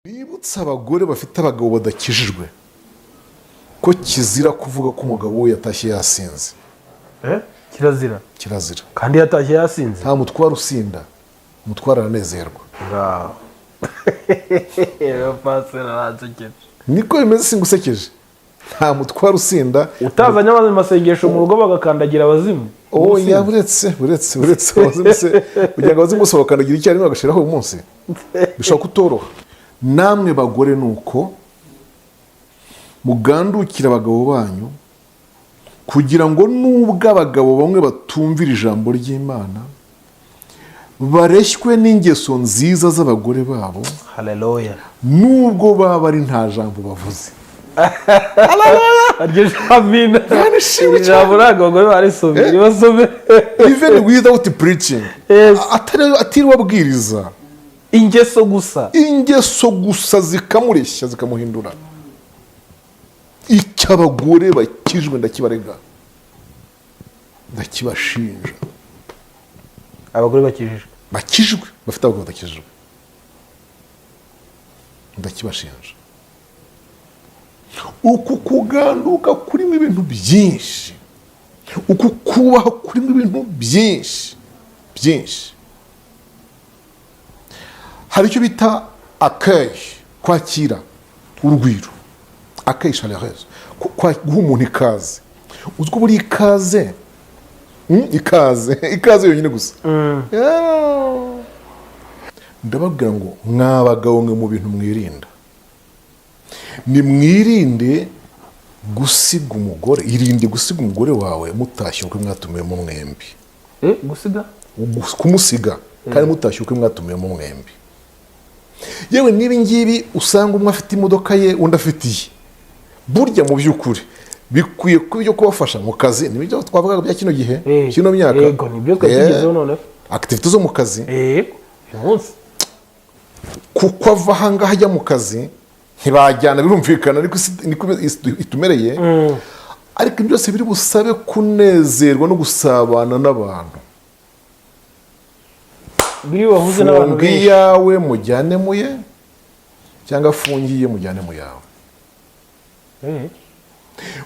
Bibutsa abagore bafite abagabo badakijijwe ko kizira kuvuga ko umugabo we yatashye yasinze. Kirazira. Kirazira. Kandi yatashye yasinze. Nta mutwara usinda. Umutwara aranezerwa. Ngaho. Pasera ranzekeje. Niko bimeze singusekeje. Nta mutwara usinda. Utazanye amazi masengesho mu rugo bagakandagira abazimu. Oh ya buretse abazimu se kugira ngo abazimu bose bakandagira icyo arimo agashiraho uyu munsi. Bishobora kutoroha. Namwe bagore nuko mugandukira abagabo banyu kugira ngo nubwo abagabo bamwe batumvira ijambo ry'Imana bareshywe n'ingeso nziza z'abagore babo. Haleluya. Nubwo baba ari nta jambo bavuze. Aryo jamina. Ijambo abagore barisomye basome. Even without preaching. Atari wabwiriza. Ingeso gusa zikamureshya zikamuhindura. Icy'abagore bakijwe ndakibarega. Ndakibashinja. Abagore bakijwe bafite abagabo badakijwe. Ndakibashinja. Uku kuganduka kurimo ibintu byinshi. Uku kubaho kurimo ibintu byinshi. Hari icyo bita accueil, kwakira urugwiro. Accueil chaleureuse, guha umuntu ikaze. Uziko buri ikaze yonyine gusa. Ndababwira ngo mwabagabo mwe mu bintu mwirinda. Ni mwirinde gusiga umugore, irinde gusiga umugore wawe mutashye uko mwatumiye mu mwembi. Gusiga? Kumusiga kandi mutashye uko mwatumiye mu mwembi. Yewe nibi ngibi usanga umwe afite imodoka ye undi afitiye. Burya mu by'ukuri bikwiye kubyo kubafasha mu kazi nibyo twavugaga bya kino gihe kino myaka. Yego nibyo twagizeho none. Activity zo mu kazi. Umunsi. Kuko ava hanga hajya mu kazi ntibajyana birumvikana ariko niko itumereye. Ariko byose biri busabe kunezerwa no gusabana n'abantu. Biri bahuze n'abantu benshi. Yawe mujyane muye cyangwa afungiye mujyane mu yawe.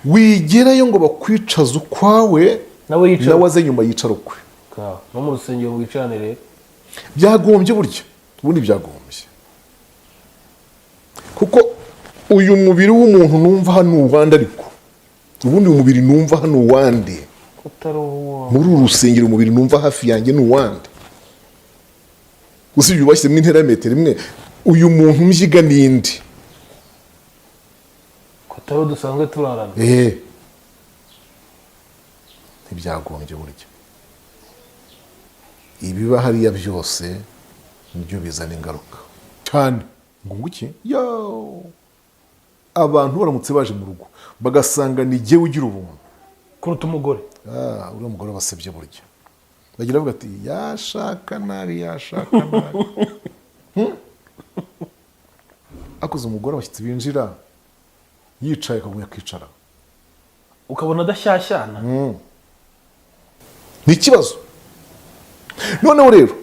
Wigerayo ngo bakwicaza ukwawe nawe aze nyuma yicara ukwe. No mu rusengero mwicarane rero. Byagombye burya. Ubundi byagombye. Kuko uyu mubiri w'umuntu numva hano uwandi ariko. Ubundi umubiri numva hano uwandi. Muri urusengero umubiri numva hafi yanjye n'uwandi. Usibye ubashyizemo intera ya metero imwe uyu muntu mbyiga n'indi. Kutaro dusanzwe turarana. Ntibyagombye burya. Ibiba hariya byose nibyo bizana ingaruka cyane. Ngo nguki abantu baramutse baje mu rugo bagasanga ni jye ugira ubuntu kuruta umugore. Uriya mugore basebye burya. Bagira bavuga ati yashaka nabi. Akoze umugore abashyitsi binjira yicaye akagumya akicara ukabona adashyashyana. Ni ikibazo. Noneho rero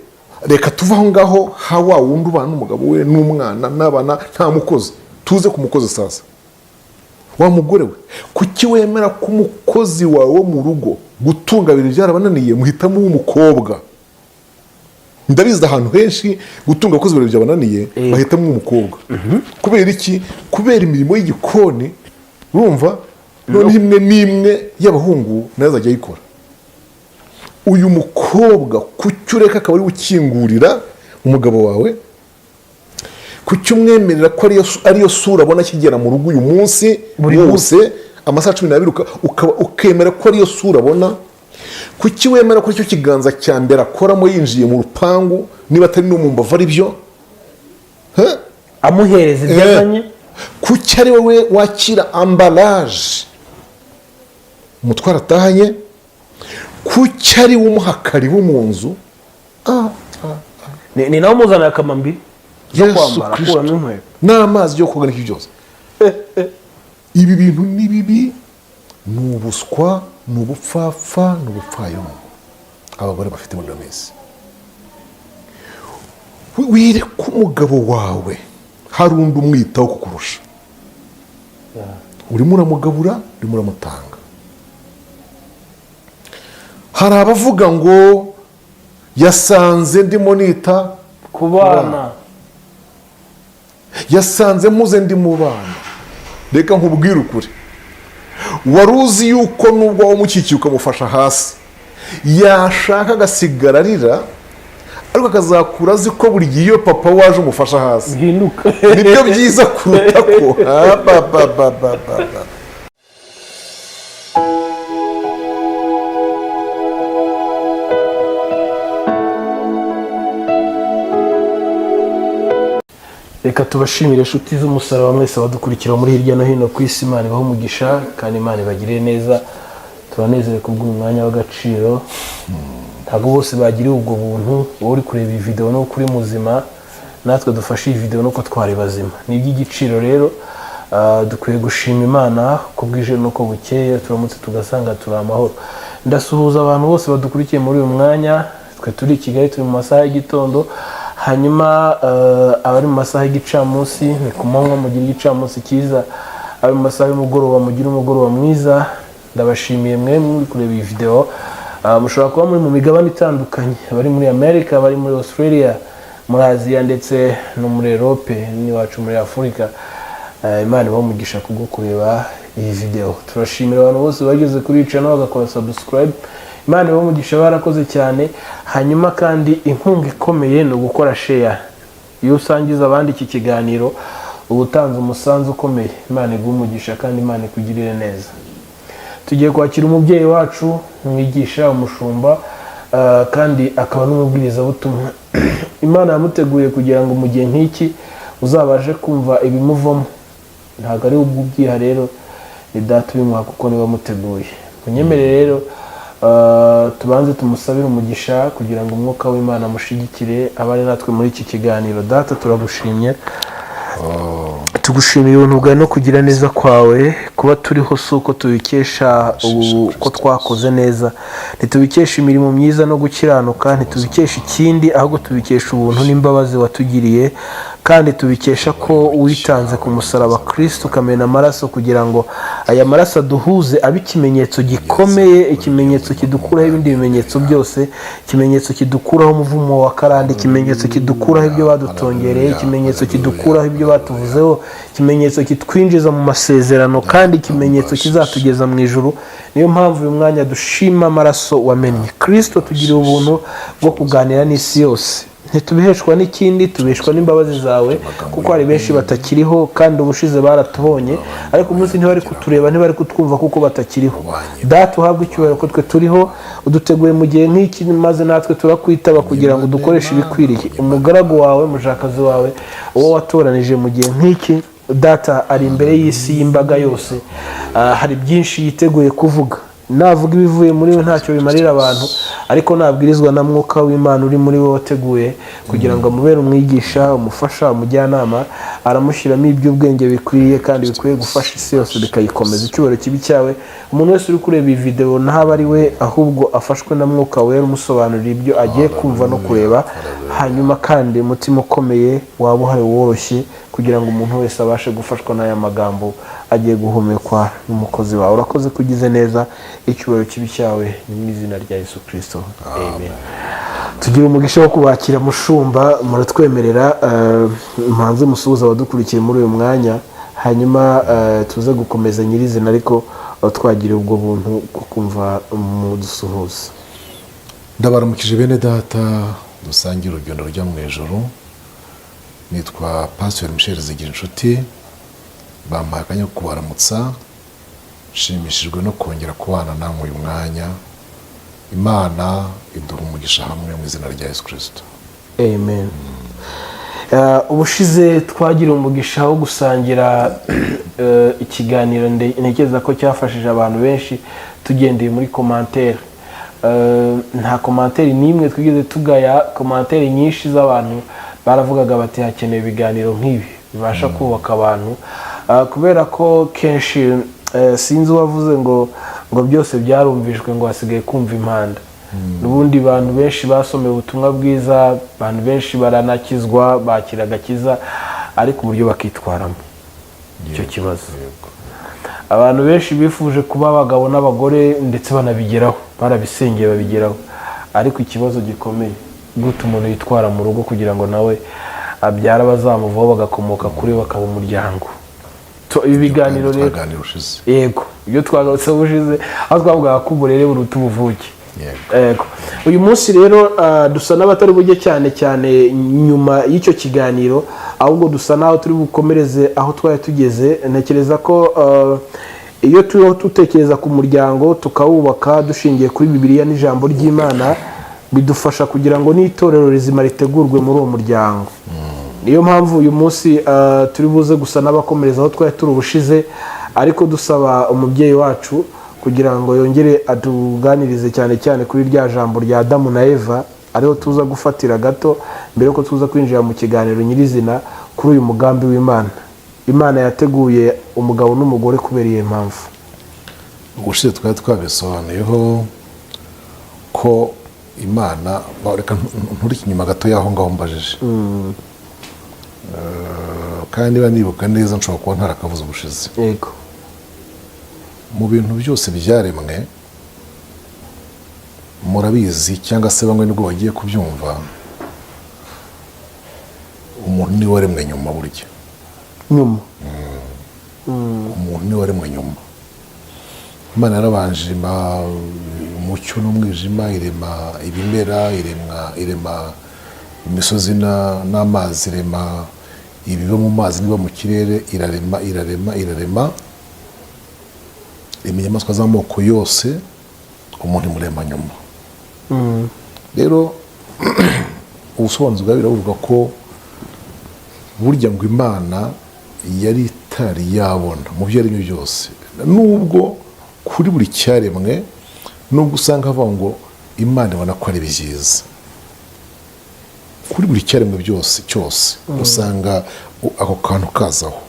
reka tuva aho ngaho hawa wundi ubana n'umugabo we n'umwana n'abana nta mukozi. Tuze ku mukozi sasa. Wa mugore we kuki wemera ko umukozi wawe mu rugo gutunga ibintu byarabananiye muhitamo w'umukobwa? Ndabizi ahantu henshi gutunga abakozi ibintu byabananiye bahitamo w'umukobwa. Kubera iki? Kubera imirimo y'igikoni. Urumva none imwe n'imwe y'abahungu nayo azajya ayikora. Uyu mukobwa kuki ureka akaba ari ukingurira umugabo wawe? Kuki umwemerera ko ariyo sura abona akigera mu rugo uyu munsi wose amasaha 12 ukemera ko ariyo sura abona? Kuki wemera ko icyo kiganza cya mbere akoramo yinjiye mu rupangu niba atari no mu mbavu ari byo amuhereza ibyazanye? Kuki ari wowe wakira emballage umutwara atahanye? Kuki ari umuha karibu mu nzu? Ni nawe muzana akamambiri yo kwambara kuramo inkweto n'amazi yo koga n'iki byose. Ibi bintu ni bibi, ni ubuswa, ni ubupfapfa, ni ubupfayongo abagore bafite muri minsi. Wireka umugabo wawe hari undi umwitaho kukurusha. Urimo uramugabura, urimo uramutanga. Hari abavuga ngo yasanze ndimo nita ku bana, yasanze muze ndi mu bana. Reka nkubwire ukuri, wari uzi yuko nubwo wamukikiye ukamufasha hasi yashaka agasigara arira, ariko akazakura azi ko buri gihe iyo papa waje umufasha hasi bihinduka. nibyo byiza kuruta ko Reka tubashimire inshuti z'umusaraba mwese badukurikira muri hirya no hino ku isi. Imana ibahe umugisha kandi Imana ibagirire neza. Turanezerewe kubw'umwanya w'agaciro. Ntabwo bose bagiriye ubwo buntu. Wowe uri kureba iyi video no kuri muzima, natwe dufashe iyi video nuko twari bazima. Ni iby'igiciro rero. Dukwiye gushima Imana ko bwije nuko bukeye, turamutse tugasanga turi amahoro. Ndasuhuza abantu bose badukurikiye muri uyu mwanya. Twe turi i Kigali, turi mu masaha y'igitondo. Hanyuma abari mu masaha y'igicamunsi ni ku manywa mugira igicamunsi cyiza, abari mu masaha y'umugoroba mugira umugoroba mwiza. Ndabashimiye mwe muri kureba iyi video. Mushobora kuba muri mu migabane itandukanye, abari muri Amerika, abari muri Australia, muri Aziya ndetse no muri Europe n'iwacu muri Afurika. Imana ibahe umugisha kubwo kureba iyi video. Turashimira abantu bose bageze kuri iyi channel bagakora subscribe. Imana ibahe umugisha, barakoze cyane. Hanyuma kandi inkunga ikomeye no gukora share. Iyo usangiza abandi iki kiganiro ubutanze umusanzu ukomeye. Imana iguhe umugisha kandi Imana ikugirire neza. Tugiye kwakira umubyeyi wacu, umwigisha, umushumba kandi akaba n'umubwiriza butumwa. Imana yamuteguye kugira ngo mu gihe nk'iki uzabashe kumva ibimuvamo. Ntabwo ari ubw'ubyiha rero, ni Data ubimuha kuko niwe wamuteguye. Munyemerere rero tubanze tumusabire umugisha kugira ngo umwuka w'Imana amushigikire abari natwe muri iki kiganiro. Data turagushimye, tugushimiye ubuntu bwawe no kugira neza kwawe. Kuba turiho si uko tubikesha uko twakoze neza, ntitubikesha imirimo myiza no gukiranuka, ntitubikesha ikindi, ahubwo tubikesha ubuntu n'imbabazi watugiriye. Kandi tubikesha ko witanze ku musaraba Kristo ukamena amaraso kugira ngo aya maraso aduhuze abe ikimenyetso gikomeye, ikimenyetso kidukuraho ibindi bimenyetso byose, ikimenyetso kidukuraho umuvumo wa karande, ikimenyetso kidukuraho ibyo badutongereye, ikimenyetso kidukuraho ibyo batuvuzeho, ikimenyetso kitwinjiza mu masezerano, kandi ikimenyetso kizatugeza mu ijuru. Niyo mpamvu uyu mwanya dushima amaraso wamennye. Kristo tugiriye ubuntu bwo kuganira n'isi yose. Ntitubiheshwa n'ikindi, tubeshwa n'imbabazi zawe, kuko hari benshi batakiriho kandi ubushize baratubonye, ariko umunsi ntibari kutureba, ntibari kutwumva kuko batakiriho. Data uhabwe icyubahiro ko twe turiho, uduteguye mu gihe nk'iki, maze natwe turakwitaba kugira ngo dukoreshe ibikwiriye. Umugaragu wawe, mujakazi wawe, uwo watoranije mu gihe nk'iki, Data ari imbere y'isi y'imbaga yose. Hari byinshi yiteguye kuvuga. Navuga ibivuye muri we ntacyo bimarira abantu, ariko nabwirizwa na mwuka w'Imana uri muri we wateguye kugira ngo amubere umwigisha, umufasha, umujyanama. Aramushyiramo iby'ubwenge bikwiriye kandi bikwiye gufasha isi yose bikayikomeza. Icyubahiro kibi cyawe. Umuntu wese uri kureba iyi video ntaba ari we, ahubwo afashwe na mwuka wera umusobanurira ibyo agiye kumva no kureba. Hanyuma kandi umutima ukomeye waba uhari woroshye kugira ngo umuntu wese abashe gufashwa n'aya magambo agiye guhumekwa n'umukozi wawe. Urakoze kugize neza. Icyubahiro kibi cyawe ni mu izina rya Yesu Kristo, amen. Tugira umugisha wo kubakira mushumba, muratwemerera mpanze musuhuza abadukurikiye muri uyu mwanya, hanyuma tuze gukomeza nyirizina, ariko twagiriye ubwo buntu bwo kumva mudusuhuza. Ndabaramukije bene Data, dusangira urugendo rujya mu ijuru. Nitwa Pastor Michel Zigirinshuti. Bampaye akanya ko kubaramutsa. Nshimishijwe no kongera kubana namwe uyu mwanya. Imana iduha umugisha hamwe mu izina rya Yesu Kristo, amen. Ubushize twagira umugisha wo gusangira ikiganiro, ntekereza ko cyafashije abantu benshi tugendeye muri commentaire. Nta commentaire n'imwe twigeze tugaya. Commentaire nyinshi z'abantu baravugaga bati hakenewe ibiganiro nk'ibi bibasha kubaka abantu, kubera ko kenshi sinzi uwavuze ngo byose byarumvijwe ngo hasigaye kumva impanda. N'ubundi bantu benshi basomeye ubutumwa bwiza, abantu benshi baranakizwa, bakira agakiza, ariko uburyo bakitwaramo icyo kibazo. Abantu benshi bifuje kuba abagabo n'abagore ndetse banabigeraho, barabisengeye babigeraho, ariko ikibazo gikomeye gute umuntu yitwara mu rugo kugira ngo nawe abyara abazamuvaho bagakomoka kuri we bakaba umuryango. Ibi biganiro rero yego ibyo twagarutse bushize aho twavugaga ko uburere buruta ubuvuke. Yego uyu munsi rero dusa n'abatari bujye cyane cyane nyuma y'icyo kiganiro, ahubwo dusa n'aho turi bukomereze aho twari tugeze. Ntekereza ko iyo turiho dutekereza ku muryango tukawubaka dushingiye kuri Bibiliya n'ijambo ry'Imana, bidufasha kugira ngo n'itorero rizima ritegurwe muri uwo muryango. Niyo mpamvu uyu munsi turi buze gusa n'abakomereza aho twari turi ubushize, ariko dusaba umubyeyi wacu kugira ngo yongere atuganirize cyane cyane kuri rya jambo rya Adamu na Eva, ariho tuza gufatira gato mbere yuko tuza kwinjira mu kiganiro nyirizina kuri uyu mugambi w'Imana. Imana yateguye umugabo n'umugore kubera iyo mpamvu. Ubushize twari twabisobanuyeho ko Imana, reka nturike inyuma gato y'aho ngaho mbajije, kandi niba nibuka neza nshobora kuba ntarakavuze ubushize. Yego. Mu bintu byose byaremwe murabizi cyangwa se bamwe nibwo bagiye kubyumva, umuntu niwe waremwe nyuma burya. Nyuma. Umuntu niwe waremwe nyuma. Imana yarabanje umucyo n'umwijima, irema ibimera, irema imisozi n'amazi, irema ibiba mu mazi niba mu kirere, irarema inyamaswa z'amoko yose, umuntu imurema nyuma. Rero ubusobanuzi bwa Bibiliya buvuga ko burya ngo Imana yari itari yabona mu byo yaremye byose, nubwo kuri buri cyaremwe, nubwo usanga havuga ngo Imana ibona ko ari byiza, kuri buri cyaremwe cyose usanga ako kantu kazaho.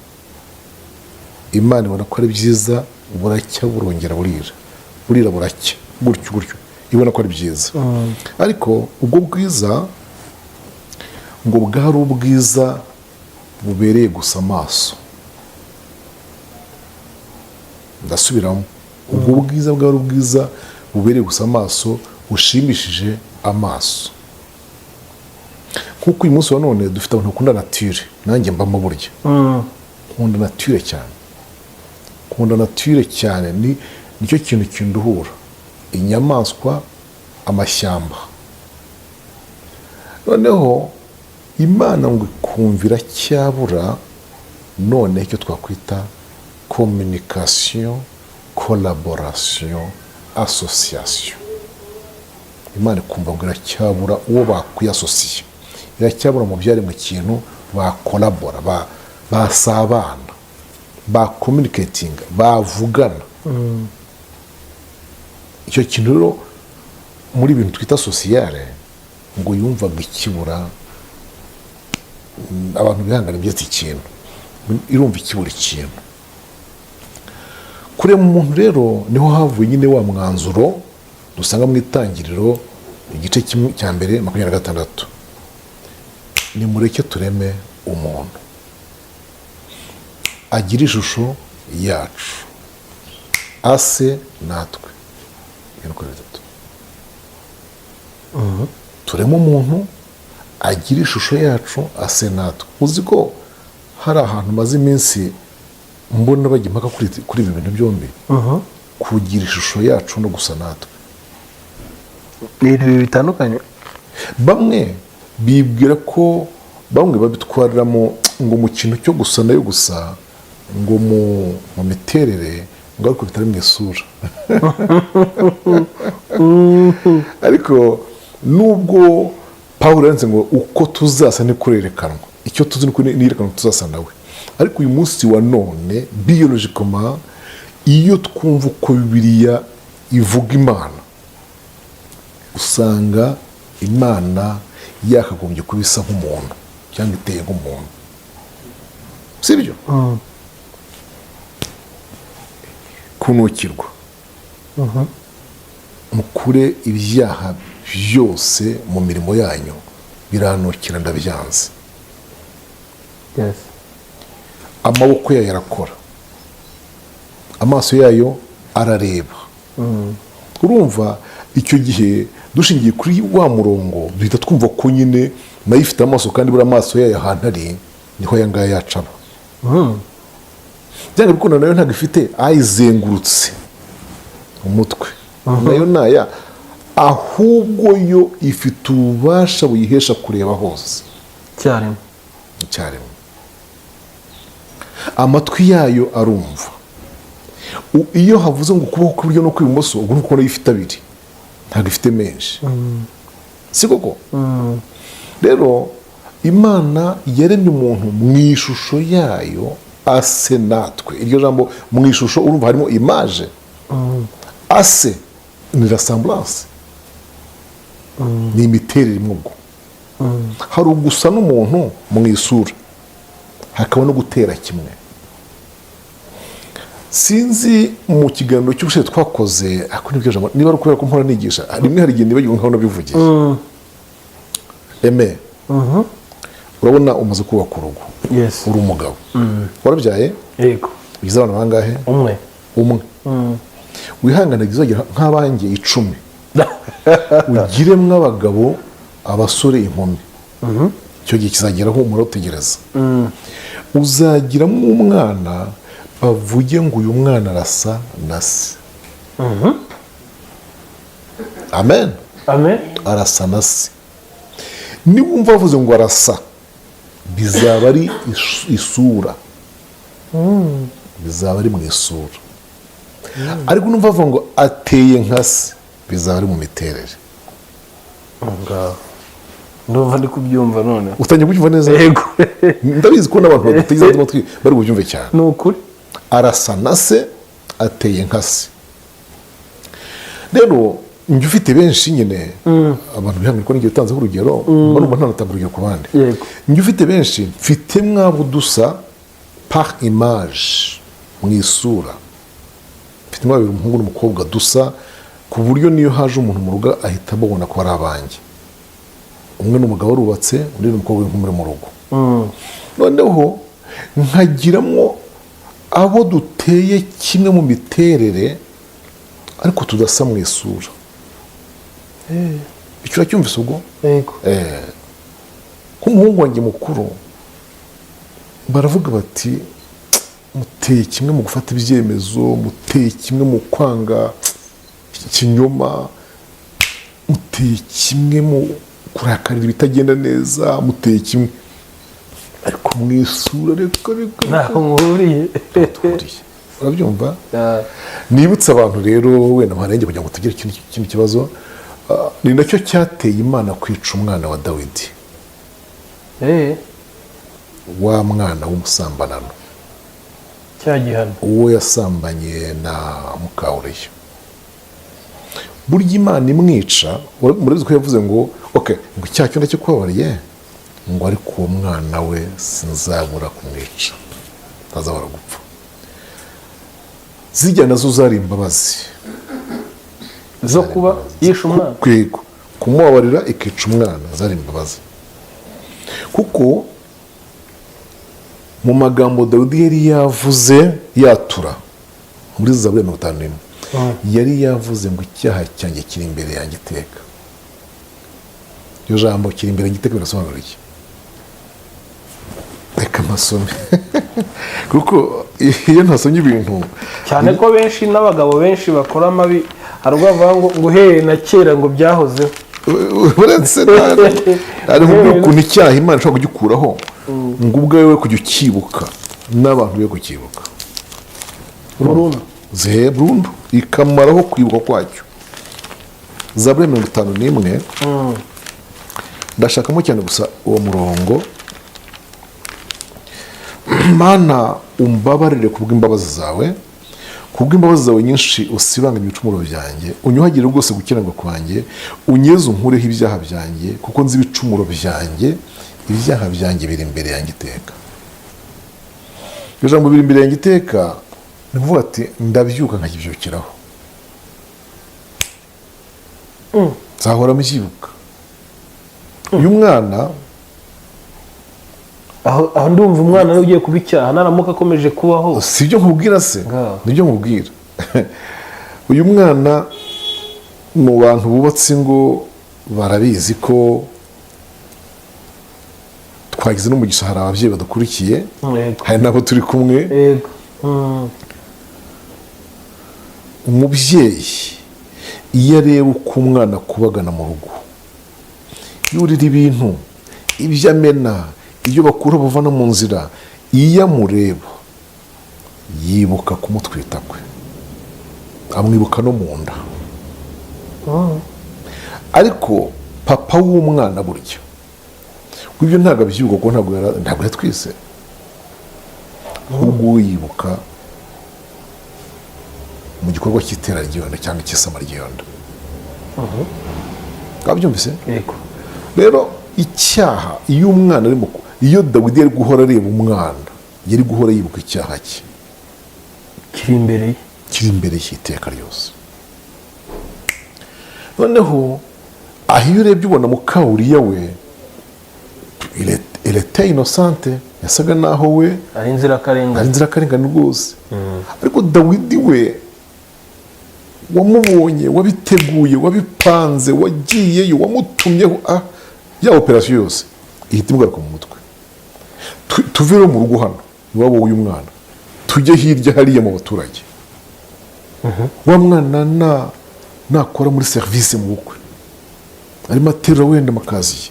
Imana ibona ko ari byiza, buracya burongera burira buracya gutyo ibona ko ari byiza. Ariko ubwo bwiza ngo bwari ubwiza bubereye gusa amaso. Ndasubiramo, ubwo bwiza bwari ubwiza bubereye gusa amaso, bushimishije amaso. Kuko uyu munsi wa none dufite abantu bakunda nature, nanjye mbamo burya nkunda nature cyane. Nkunda nature cyane, nicyo kintu kinduhura, inyamaswa, amashyamba. Noneho Imana ngo ikumvira cyabura none icyo twakwita communication, collaboration, association. Imana ikumva ngo iracyabura uwo bakwiyasosiye, iracyabura mu byari mu kintu bakolabora, basabana, bakomunikatinga, bavugana. Icyo kintu rero muri ibintu twita sosiyale ngo yumvaga ikibura. Abantu bihangana byose ikintu, irumva ikibura ikintu. Kurema umuntu rero niho havuye nyine wa mwanzuro dusanga mu itangiriro igice cya mbere 26, nimureke tureme umuntu agira ishusho yacu, ase natwe. Tureme umuntu agira ishusho yacu, ase natwe. Uzi ko hari ahantu maze iminsi mbona bajya impaka kuri ibi bintu byombi, kugira ishusho yacu no gusa natwe. Ni ibintu bitandukanye. Bamwe bibwira ko, bamwe babitwariramo ngo mu kintu cyo gusa nayo gusa, ngo mu miterere, ngo ariko bitari mu isura. Ariko nubwo Pawulo yanditse ngo uko tuzasa ni kurerekanwa, icyo tuzi ni yerekanwa tuzasa nawe. Ariko uyu munsi wa none biologically, iyo twumva uko Bibiliya ivuga Imana, usanga Imana yakagombye kuba isa nk'umuntu cyangwa iteye nk'umuntu, sibyo? Kunukirwa, mukure ibyaha byose mu mirimo yanyu, biranukira ndabyanze. amaboko yayo arakora, amaso yayo arareba. Urumva icyo gihe dushingiye kuri wa murongo duhita twumva ko nyine nayo ifite amaso, kandi buri amaso yayo ahantu ari niho aya ngaya yacaba. byanga bikunda nayo ntabwo ifite ayizengurutse umutwe, nayo naya, ahubwo yo ifite ububasha buyihesha kureba hose icyarimwe. Amatwi yayo arumva. Iyo havuze ngo ukuboko kw'iburyo no kw'ibumoso, ubwo nuko nayo ifite abiri, ntabwo ifite menshi. Si koko? Rero Imana yaremye umuntu mu ishusho yayo ase natwe. Iryo jambo mu ishusho urumva harimo image. Ase ni ressemblance, ni imiterere imwe ubwo. Hari ugusa n'umuntu mu isura, hakaba no gutera kimwe. Sinzi mu kiganiro cy'ubushize twakoze ako nibyo jambo, niba ari ukubera ko mpora nigisha rimwe hari igihe nibagiwe nkaho nabivugiye. Eme, urabona umaze kubaka urugo, uri umugabo, warabyaye, yego, ugize abana bangahe? Umwe. Wihangane uzagira nk'abanjye 10, ugiremwo abagabo, abasore, inkumi. Icyo gihe kizageraho umara utegereza. Uzagiramo umwana bavuge ngo uyu mwana arasa na se. Amen. Arasa na se. Niwumva bavuze ngo arasa, bizaba ari isura, bizaba ari mu isura. Ariko numva bavuga ngo ateye nka se, bizaba ari mu miterere. ndumva ndi kubyumva none. Utangiye kubyumva neza? Yego. Ndabizi ko n'abantu baduteze amatwi bari bubyumve cyane. Ni ukuri. Arasa na se, ateye nka se. Rero njye ufite benshi nyine, abantu bihamye ko n'igihe utanzeho urugero, mbona ntanatanga urugero ku bandi. Njye ufite benshi, mfite mwabo dusa par image, mu isura. Mfite mwabo umuhungu n'umukobwa dusa, ku buryo niyo haje umuntu mu rugo ahita ababona ko ari abanjye. Umwe n'umugabo arubatse, undi n'umukobwa w'inkumi mu rugo. Noneho nkagiramo abo duteye kimwe mu miterere, ariko tudasa mu isura. Icyo uracyumvise ubwo? Yego. Nk'umuhungu wanjye mukuru baravuga bati muteye kimwe mu gufata ibyemezo, muteye kimwe mu kwanga ikinyoma, muteye kimwe mu kurakarira ibitagenda neza, muteye kimwe, ariko mu isura reka ntaho muhuriye. Urabyumva? Nibutse abantu rero, wenda mwarenge kugira ngo tugire ikindi kibazo, ni nacyo cyateye Imana kwica umwana wa Dawidi, wa mwana w'umusambanano, cya gihano, uwo yasambanye na Mukawuriya. Burya Imana imwica, murabizi ko yavuze ngo okay, ngo icyaha cyo ndakikubabariye, ngo ariko uwo mwana we sinzabura kumwica, ntazabura gupfa. Zijya nazo zari imbabazi zo kuba yisha umwana, kumubabarira ikica umwana, zari imbabazi. Kuko mu magambo Dawidi yari yavuze yatura muri Zaburi 51, yari yavuze ngo icyaha cyanjye kiri imbere yanjye iteka. Iyo jambo kiri imbere yanjye iteka birasobanura iki? Reka masome. Kuko iyo ntasomye ibintu cyane ko benshi n'abagabo benshi bakora amabi, hari ubavuga ngo uhereye na kera ngo byahozeho. Uretse ari mu kuntu icyaha Imana ishobora kugikuraho, ngo ubwawe kujya ukibuka n'abantu be kukibuka burundu, ikamaraho kwibuka kwacyo. Zaburi 51, ndashakamo cyane gusa uwo murongo. Mana umbabarire kubw'imbabazi zawe, kubw'imbabazi zawe nyinshi usibanganya ibicumuro byanjye, unyuhagire rwose gukiranirwa kwanjye, unyeze unkureho ibyaha byanjye, kuko nzi ibicumuro byanjye, ibyaha byanjye biri imbere yanjye iteka. Iyo jambo biri imbere yanjye iteka, ni kuvuga ati ndabyuka nkakibyukiraho, nzahora mbyibuka. Uyu mwana aho ndumva umwana nawe ugiye kuba icyaha naramuka akomeje kubaho. si ibyo nkubwira se, Ngaho. nibyo nkubwira. Uyu mwana mu bantu bubatse ingo barabizi ko twagize n'umugisha, hari ababyeyi badukurikiye, Yego. hari n'abo turi kumwe. Yego. Umubyeyi iyo areba uko umwana akubagana mu rugo, yurira ibintu, ibyo amena, ibyo bakura bavana mu nzira, iyo amureba yibuka kumutwita kwe, amwibuka no mu nda. Ariko papa w'umwana burya ibyo ntabwo abyibuka kuko ntabwo yatwise, ahubwo yibuka mu gikorwa cy'itera ry'iyonda cyangwa icy'isama ry'iyonda. Wabyumvise? Yego. Rero icyaha, iyo umwana iyo Dawidi yari guhora areba umwana, yari guhora yibuka icyaha cye kiri imbere ye, kiri imbere y'iteka ryose. Noneho aho iyo urebye ubona Mukawuriya we était innocente, yasaga naho we ari inzirakarengane rwose. Ariko Dawidi we wamubonye, wabiteguye, wabipanze, wagiyeyo, wamutumyeho, ya operasiyo yose ihita imugaruka mu mutwe. Tuve mu rugo hano iwabo w'uyu mwana, tujye hirya hariya mu baturage. Wa mwana nakora muri serivisi mu bukwe, arimo aterura wenda amakaziye,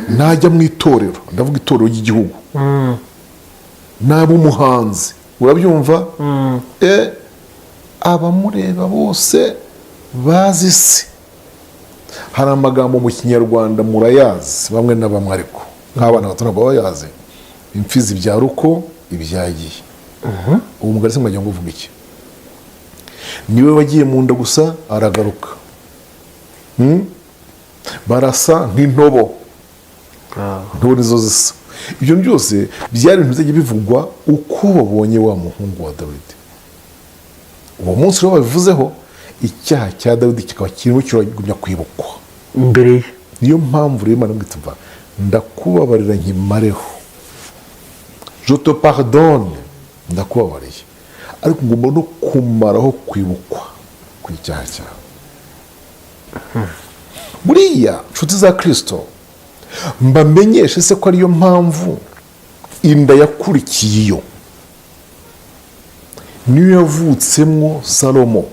najya mu itorero, ndavuga itorero ry'igihugu, naba umuhanzi, urabyumva, abamureba bose bazi se. Hari amagambo mu kinyarwanda murayazi bamwe na bamwe, ariko nk'abana bato ntabwo bayazi. Imfizi ibyara uko ibyagiye. Ubu mugari se mwagira ngo uvuge iki? Niwe wagiye mu nda gusa aragaruka. Barasa nk'intobo, intobo nizo zisa. Ibyo byose byari ibintu bizajya bivugwa uko babonye wa muhungu wa Dawidi. Uwo munsi rero babivuzeho, icyaha cya Dawidi kikaba kirimo kiragumya kwibukwa imbere ye. Niyo mpamvu rero Imana imwita mva, ndakubabarira nkimareho, je te pardonne, ndakubabariye, ariko ngomba no kumaraho kwibukwa ku icyaha cyawe. Buriya nshuti za Kristo, mbamenyeshe se ko ariyo mpamvu inda yakurikiye iyo niyo yavutsemo Salomo.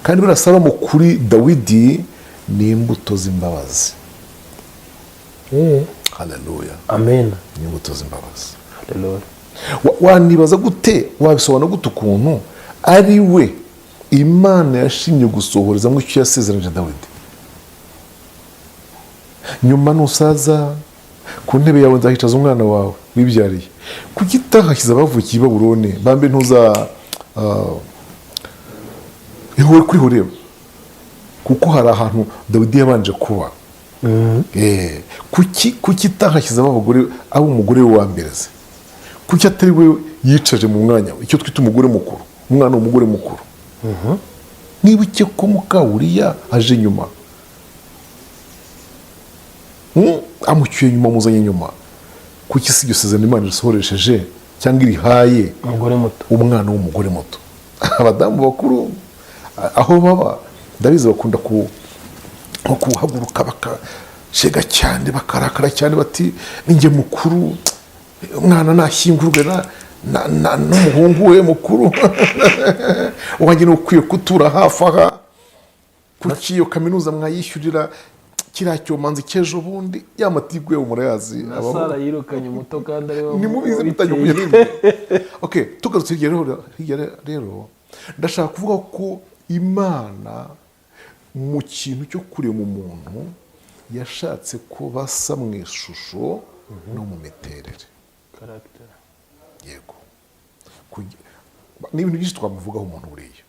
Kandi buriya Salomo kuri Dawidi ni imbuto z'imbabazi. Haleluya, amen. ni imbuto z'imbabazi. Haleluya. Wanibaza gute, wabisobanura gute ukuntu ari we Imana yashimye gusohorezamo icyo yasezeranyije Dawidi? Nyuma nusaza ku ntebe yawe nzahicaza umwana wawe wibyariye. Kuki itahashyize abavukiye i Babuloni bambe ntuza ihore kuri Horebu? Kuko hari ahantu Dawidi yabanje kuba. Kuki itahashyize abagore, abo umugore we wa mbere se? Kuki atari we yicaje mu mwanya we, icyo twita umugore mukuru, umwana w'umugore mukuru? Nibuke ko Mukawuriya aje nyuma, amucyuye nyuma, muzanye nyuma. Kuki si iryo sezerano Imana risohoresheje cyangwa irihaye umwana w'umugore muto? Abadamu bakuru aho baba ndabizi bakunda kuhaguruka bakashega cyane, bakarakara cyane, bati ninjye mukuru, umwana nashyingurwe n'umuhungu we mukuru, wanjye ni ukwiye kutura hafi aha. Kuki iyo kaminuza mwayishyurira kiriya cyomanzi cy'ejo bundi? Ya matiku yawe murayazi. Sara yirukanye umuto kandi ari we nimubizi mutajya kujya. Okay, tugarutse hirya rero ndashaka kuvuga ko Imana mu kintu cyo kurema umuntu yashatse ko basa mu ishusho no mu miterere. Yego, ni ibintu byinshi twamuvugaho umuntu buriya.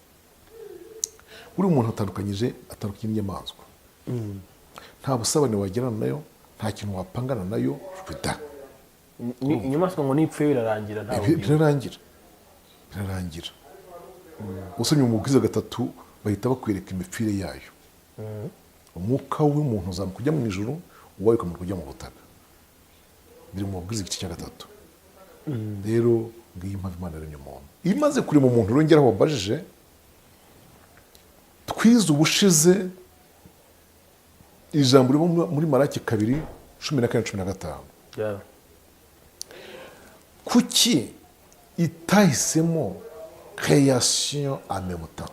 Buri muntu atandukanye n'inyamaswa. Nta busabane wagirana nayo, nta kintu wapangana nayo. Inyamaswa ngo nipfe birarangira. Birarangira. Usomye mu Mubwiriza 3 bahita bakwereka imipfire yayo. Umwuka w'umuntu uzamuka kujya mu ijuru, uwawe ukamuka kujya mu butaka. biri mu mabwiriza igice cya 3. rero ngiyi impamvu Imana yaremye umuntu. Iyo imaze kurema umuntu rongera aho wabajije, twize ubushize ijambo riba muri Malaki 2:14-15. kuki itahisemo création en même temps,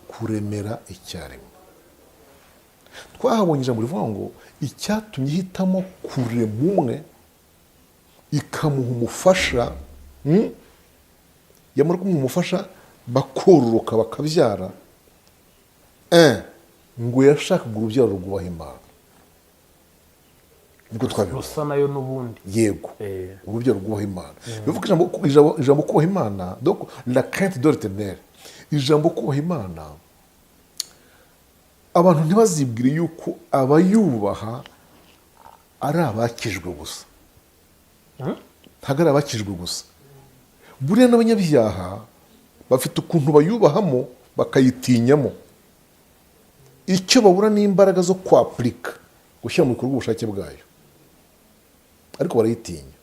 kuremera icyarimwe? Twahabonye ijambo rivuga ngo icyatumye ihitamo kurema umwe ikamuha umufasha, yamara kumuha umufasha bakororoka bakabyara, ngo yashakaga urubyaro rwubaha Imana. niko twabivuze rusa nayo n'ubundi. yego urubyaro rwubaha Imana. bivuga ijambo kubaha Imana, donc la crainte de l'Éternel. ijambo kubaha Imana, abantu ntibazibwire yuko abayubaha ari abakijwe gusa. ntabwo ari abakijwe gusa, buriya n'abanyabyaha bafite ukuntu bayubahamo bakayitinyamo. icyo babura n'imbaraga zo kwapurika, gushyira mu bikorwa ubushake bwayo, ariko barayitinya.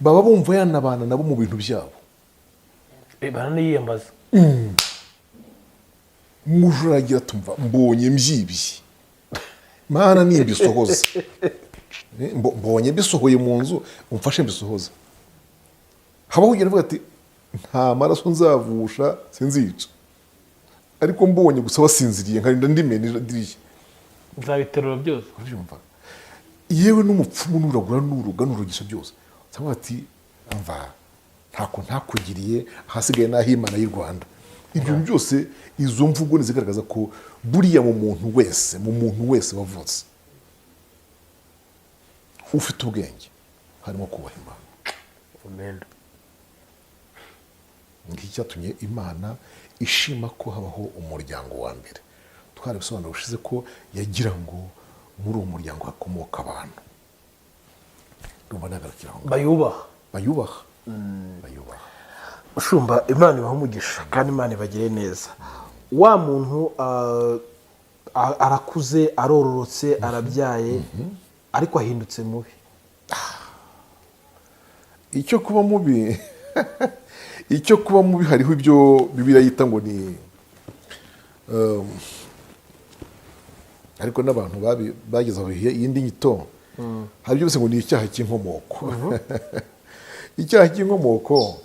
baba bumva yanabana nabo mu bintu byabo, baraniyembaza. mujura agira tumva mbonye mbyibye, Mana nimbisohoze, mbonye bisohoye mu nzu, umfashe mbisohoze. habaho ugera avuga ati nta maraso nzavusha sinzica, ariko mbonye gusa wasinziriye nkarinda ndimena idirishya, nzabiterura byose. urabyumva? yewe n'umupfumu n'uragura n'uruga n'urugisha byose cyangwa ati mva ntako ntakugiriye, hasigaye n'aho Imana y'u Rwanda. ibyo byose, izo mvugo nizigaragaza ko buriya mu muntu wese wavutse ufite ubwenge harimo kubaha Imana. Amen. ngiki cyatumye Imana ishima ko habaho umuryango wa mbere. twarabisobanura ushize ko yagira ngo muri uwo muryango hakomoka abantu rumva nagarukira aho bayubaha. Ushumba, Imana ibaha umugisha kandi Imana ibagire neza. wa muntu arakuze, arororotse, arabyaye, ariko ahindutse mubi. icyo kuba mubi icyo kuba mubi hariho ibyo Bibiliya yita ngo ni ariko n'abantu bageze aho iyindi nyito, hari byose ngo ni icyaha cy'inkomoko. icyaha cy'inkomoko,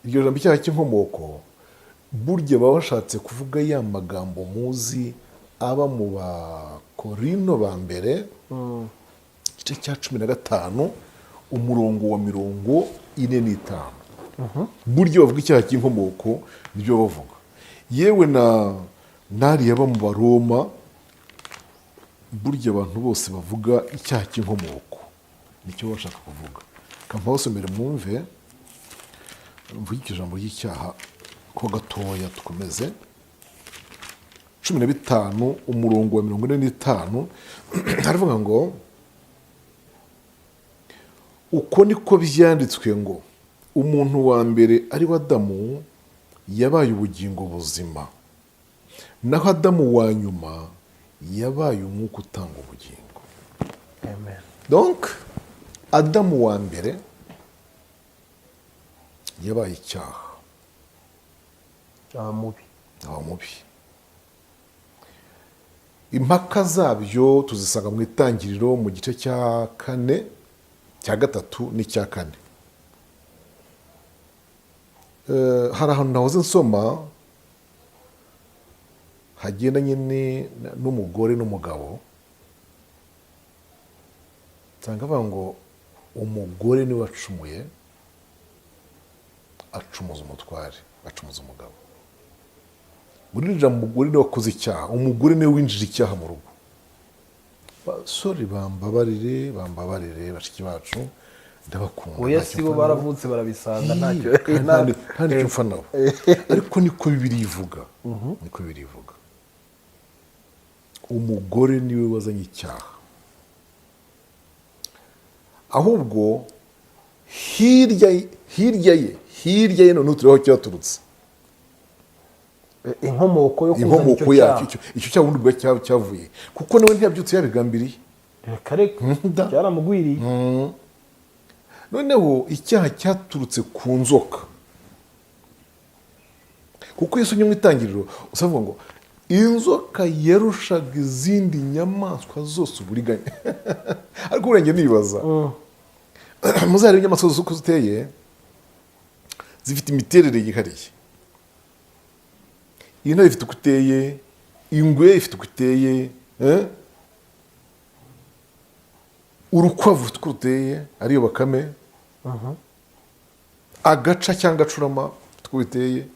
iryo jambo icyaha cy'inkomoko, burya baba bashatse kuvuga ya magambo muzi aba mu Bakorino ba mbere igice cya 15 umurongo wa 45. burya bavuga icyaha cy'inkomoko nibyo bavuga. yewe nariya aba mu Baroma, burya abantu bose bavuga icyaha cy'inkomoko nicyo bashaka kuvuga. kampawusomere mwumve mvuga iryo jambo ry'icyaha ko gatoya tukomeze. 15 umurongo wa 45 haravuga ngo uko niko byanditswe ngo umuntu wa mbere ari we Adamu yabaye ubugingo buzima, naho Adamu wa nyuma yabaye umwuka utanga ubugingo. Amen. Donc Adamu wa mbere yabaye icyaha, aba mubi. impaka zabyo tuzisanga mu Itangiriro mu gice cya 4, cya 3 n'icya 4. hari ahantu nahoze nsoma hagendanye n'umugore n'umugabo, nsanga bavuga ngo umugore niwe wacumuye, acumuza umutware, acumuza umugabo. muri jambo umugore niwe wakoze icyaha, umugore niwe winjije icyaha mu rugo. Sorry, bambabarire bashiki bacu, ndabakunda. oya si bo baravutse barabisanga ntacyo ntacyo mfa nabo, ariko niko Bibiliya ivuga. umugore niwe wazanye icyaha, ahubwo hirya ye noneho turiho cyaturutse inkomoko yo kuzana icyo cyaha. icyo cyaha ubundi bwa cyavuye, kuko nawe ntiyabyutse yabigambiriye. kare Da. cyaramugwiriye. noneho icyaha cyaturutse ku nzoka, kuko iyo usomye mu itangiriro usavuga ngo inzoka yarushaga izindi nyamaswa zose uburiganya. ariko urenge nibaza muzarebe inyamaswa zose uko ziteye zifite imiterere yihariye. intare ifite uko iteye, ingwe ifite uko iteye, urukwavu rufite uko ruteye ariyo bakame, agaca cyangwa agacurama rufite uko biteye.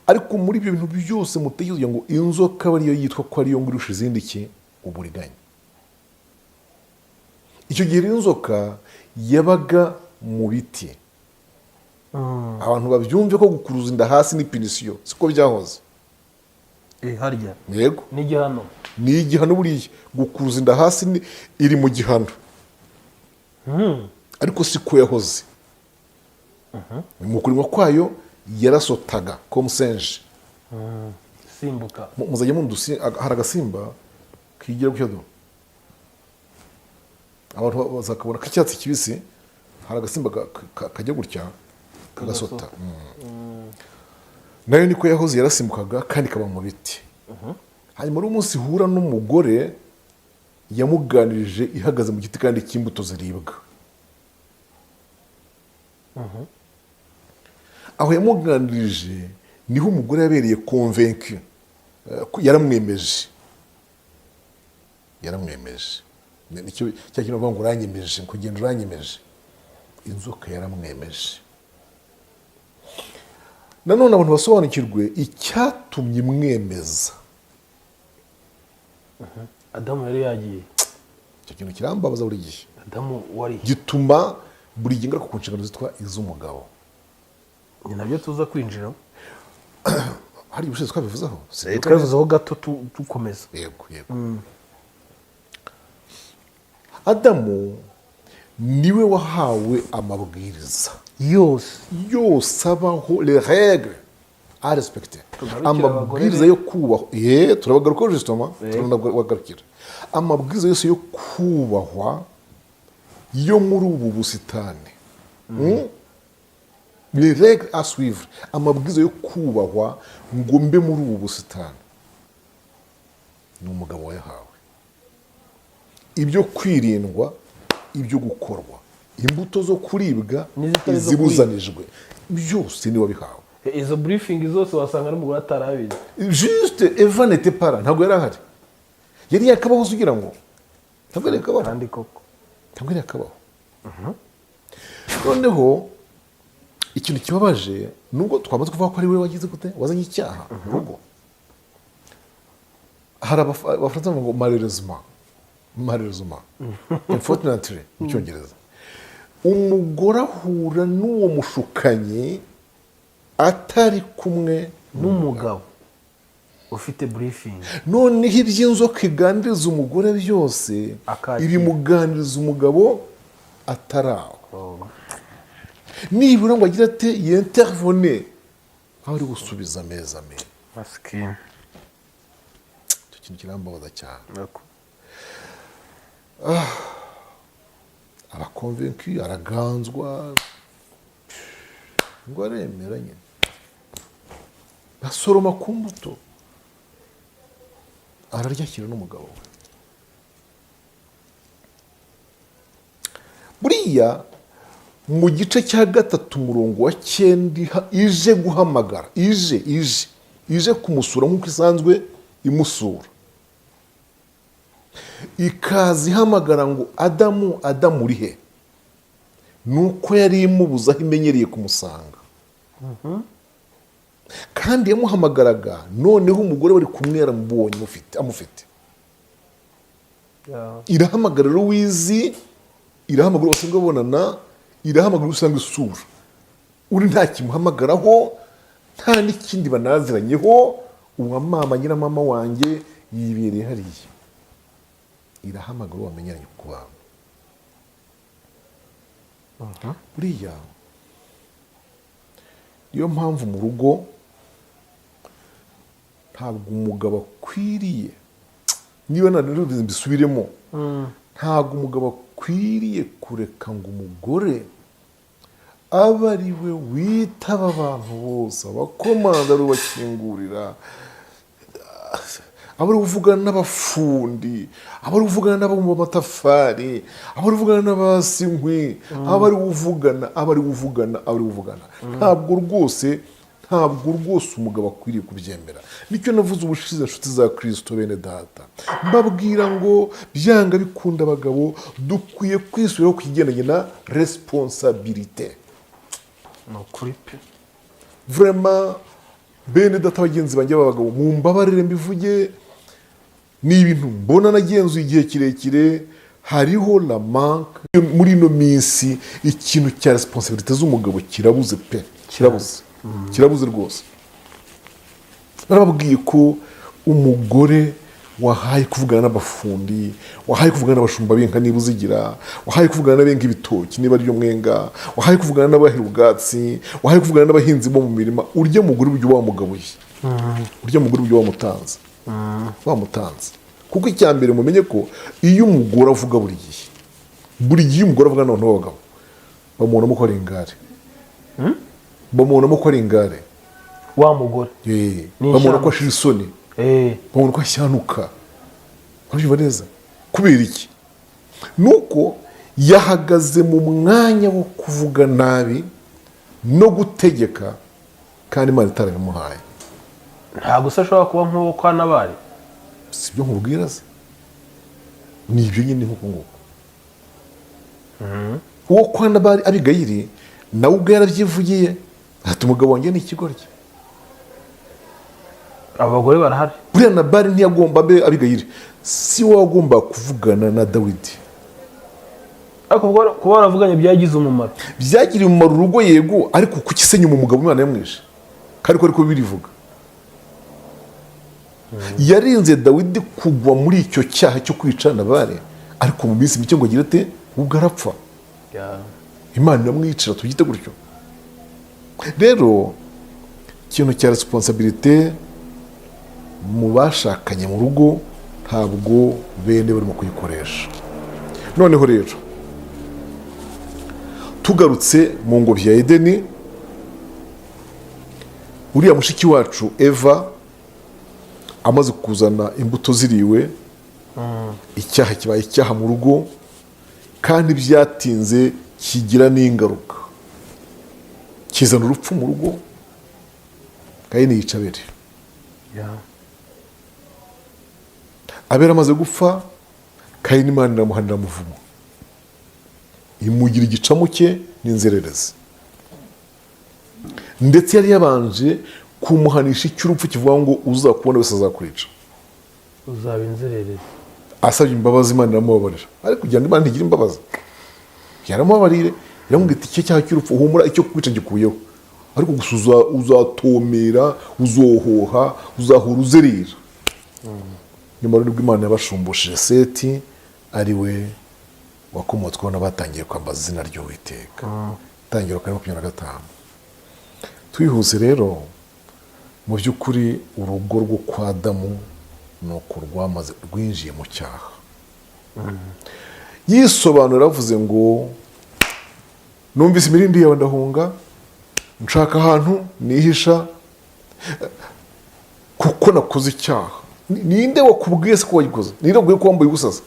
ariko muri ibyo bintu byose mutekereza ngo inzoka aba ariyo yitwa ko ariyo ngo irusha izindi iki uburiganya. icyo gihe rero inzoka yabaga mu biti. abantu babyumve ko gukuruza inda hasi ni pinisiyo, siko byahoze. harya yego n'igihano, ni igihano buriya. gukuruza inda hasi iri mu gihano, ariko siko yahoze. mu kurima kwayo yarasotaga komusenje. simbuka muzajya mundi hari agasimba kigira gutya do, abantu bazakabona k'icyatsi kibisi. hari agasimba kajya gutya kagasota. nayo niko yahoze, yarasimbukaga kandi kaba mu biti. hanyuma uri umunsi ihura n'umugore yamuganirije ihagaze mu giti kandi cy'imbuto ziribwa. aho yamuganirije niho umugore yabereye convaincu, yaramwemeje. nicyo cya kintu bavuga ngo uranyemeje, kugenda uranyemeje. inzoka yaramwemeje. nanone abantu basobanukirwe icyatumye imwemeza. Adamu yari yagiye. icyo kintu kirambabaza buri gihe. Adamu wari gituma buri gihe ngaruka ku nshingano zitwa iz'umugabo. ni nabyo tuza kwinjiramo. hari ubushize twabivuzeho, twabivuzeho gato tukomeza. yego. Adamu niwe wahawe amabwiriza yose abaho, les règles à respecter. amabwiriza yo kubahwa, turabagarukaho justement, turanabagarukira. amabwiriza yose yo kubahwa yo muri ubu busitani, les règles à suivre, amabwiriza yo kubahwa ngo mbe muri ubu busitani, ni umugabo wayahawe. ibyo kwirindwa, ibyo gukorwa, imbuto zo kuribwa, izibuzanijwe, byose niwe wabihawe. izo briefing zose wasanga n'umugore atarabizi. juste Eva n'était pas là, ntabwo yari ahari. yari yakabaho ugira ngo ntabwo yari yakabaho, kandi koko ntabwo yari yakabaho. noneho ikintu kibabaje nubwo twamaze kuvuga ko ari we wagize gute wazanye icyaha mu rugo, hari abafaransa bavuga ngo malheureusement unfortunately mu cyongereza, umugore ahura n'uwo mushukanyi atari kumwe n'umugabo ufite briefing. noneho iby'inzoka iganiriza umugore byose ibimuganiriza umugabo atari aho. nibura ngo agira ati yintervene aho ari gusubiza ameza ame. masikini icyo kintu kirambabaza cyane. arakonvenku, araganzwa, ngo aremera nyine, asoroma ku mbuto, araryakira n'umugabo we. buriya mu gice cya 3 umurongo wa 9 ije guhamagara, ije kumusura nk'uko isanzwe imusura, ikaza ihamagara ngo Adamu uri he? nuko yari imubuza aho imenyereye kumusanga. kandi yamuhamagaraga, noneho umugore wari kumwe yaramubonye amufite. irahamagara Louise, irahamagara basanzwe babonana, irahamagara usanga isura, uri nta kimuhamagaraho, nta n'ikindi banaziranyeho. uwa mama nyina mama wanjye yibereye hariya, irahamagara wamenyanye ku bantu. buriya niyo mpamvu mu rugo ntabwo umugabo akwiriye niba nanone mbisubiremo, ntabwo umugabo akwiriye kureka ngo umugore abe ari we witaba abantu bose, abakomanda ari bakingurira, aba ari uvugana n'abafundi, aba ari uvugana n'ababumba amatafari, aba ari uvugana n'abasa inkwi, aba ari uvugana. ntabwo rwose umugabo akwiriye kubyemera. Nicyo navuze ubushize, inshuti za Kristo bene data, mbabwira ngo byanga bikunda abagabo dukwiye kwisubiraho ku kigendanye na responsabilité. ni ukuri pe. Vraiment bene data bagenzi banjye b'abagabo, mumbabarire mbivuge, ni ibintu mbona nagenzuye igihe kirekire. Hariho la manque muri ino minsi, ikintu cya responsabilité z'umugabo kirabuze pe, kirabuze rwose. Narababwiye ko umugore wahaye kuvugana n'abafundi, wahaye kuvugana n'abashumba b'inka niba uzigira, wahaye kuvugana n'abenga ibitoki niba ari mwenga, wahaye kuvugana n'abahira ubwatsi, wahaye kuvugana n'abahinzi bo mu mirima, urya mugore buryo wamugabuye, urya mugore buryo wamutanze. Kuko icya mbere mumenye ko iyo umugore avuga buri gihe umugore avuga n'abantu b'abagabo bamubonamo ko ari ingare, bamubonamo ko ari ingare, wa mugore bamubona ko ashira isoni, babona ko ashyanuka. Urabyumva neza? Kubera iki? Nuko yahagaze mu mwanya wo kuvuga nabi no gutegeka, kandi Imana itarabimuhaye. ntabwo se ashobora kuba nk'uwo kwa Nabali. Si byo nkubwira se, ni ibyo nyine nk'uko nguko. Uwo kwa Nabali Abigayili nawe ubwo yarabyivugiye ati umugabo wanjye ni ikigoryi. Abagore barahari. Buriya Nabali ntiyagomba abe Abigayili, si wowe wagomba kuvugana na Dawidi. Ariko kuba baravuganye byagize umumaro. Byagiriye umumaro urugo, yego, ariko kuki se nyuma umugabo Imana yamwishe? Kandi ariko birivuga. Yarinze Dawidi kugwa muri icyo cyaha cyo kwica Nabali, ariko mu minsi mike ngo agire ate ubwo arapfa. Imana iramwicira, tugite gutyo. Rero ikintu cya responsabilité mu bashakanye mu rugo ntabwo bene barimo kuyikoresha. Noneho rero tugarutse mu ngobyi ya Edeni, uriya mushiki wacu Eva amaze kuzana imbuto ziriwe, icyaha kibaye icyaha mu rugo, kandi byatinze kigira n'ingaruka, kizana urupfu mu rugo. Kayini yica Abeli. Abeli amaze gupfa, Kayini Imana iramuhanira umuvumo, imugira igicamuke n'inzererezi, ndetse yari yabanje kumuhanisha icy'urupfu kivuga ngo uzakubona wese azakwica, uzaba inzererezi. Asabye imbabazi, Imana iramubabarira, ariko kugira ngo Imana ntigire imbabazi yaramubabarire, iramubwira icyo cyaha cy'urupfu, humura, icyo kwica gikuyeho, ariko gusa uzatomera, uzohoha, uzahura uzerera. Nyuma rero Imana yabashumbushije Seti, ari we wakomotsweho n'abatangiye kwambaza izina ry'Uwiteka. Tangira 25. Twihuse rero, mu by'ukuri urugo rwo kwa Adamu nuko rwamaze rwinjiye mu cyaha. Yisobanura avuze ngo numvise imirindi yawe ndahunga, nshaka ahantu nihisha kuko nakoze icyaha. Ninde wakubwiye se ko wagikoze? Ninde wakubwiye ko wambaye ubusa?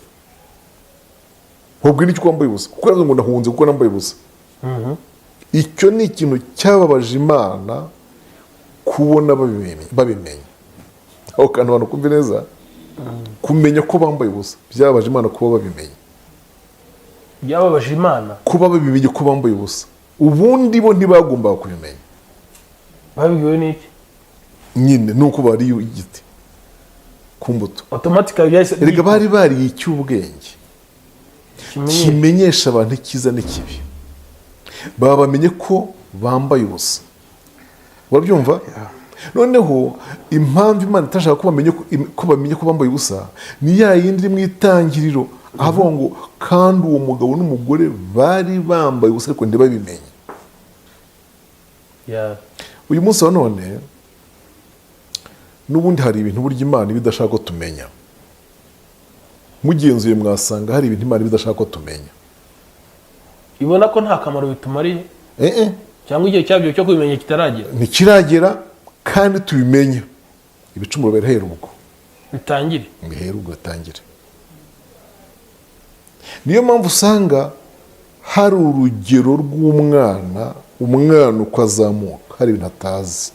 Wabwiye n'icyo wambaye ubusa? Kuko yaravuze ngo ndahunze kuko nambaye ubusa. Icyo ni ikintu cyababaje Imana kubona babimenye. Aho kandi abantu kumva neza, kumenya ko bambaye ubusa byababaje Imana kuba babimenye. Byababaje Imana kuba babimenye ko bambaye ubusa. Ubundi bo ntibagombaga kubimenya. Babibwiwe n'iki? Nyine nuko bari igiti ku mbuto. Automatically byahise. Erega bari bariye icy'ubwenge kimenyesha abantu icyiza n'ikibi. Baba bamenye ko bambaye ubusa. Urabyumva? Noneho impamvu Imana itashaka ko bamenye ko bambaye ubusa ni ya yindi mu itangiriro avuga ngo kandi uwo mugabo n'umugore bari bambaye ubusa ariko ntibabimenye. Uyu munsi wa none n'ubundi hari ibintu burya Imana ibidashaka ko tumenya. mugenzuye mwasanga hari ibintu imana idashaka ko tumenya. ibona ko nta kamaro bitumariye cyangwa igihe cyabyo cyo kubimenya kitaragera. Ntikiragera kandi tubimenye ibicumuro birahera ubwo bitangire. Bihera ubwo bitangire. Niyo mpamvu usanga hari urugero rw'umwana uko azamuka hari ibintu atazi.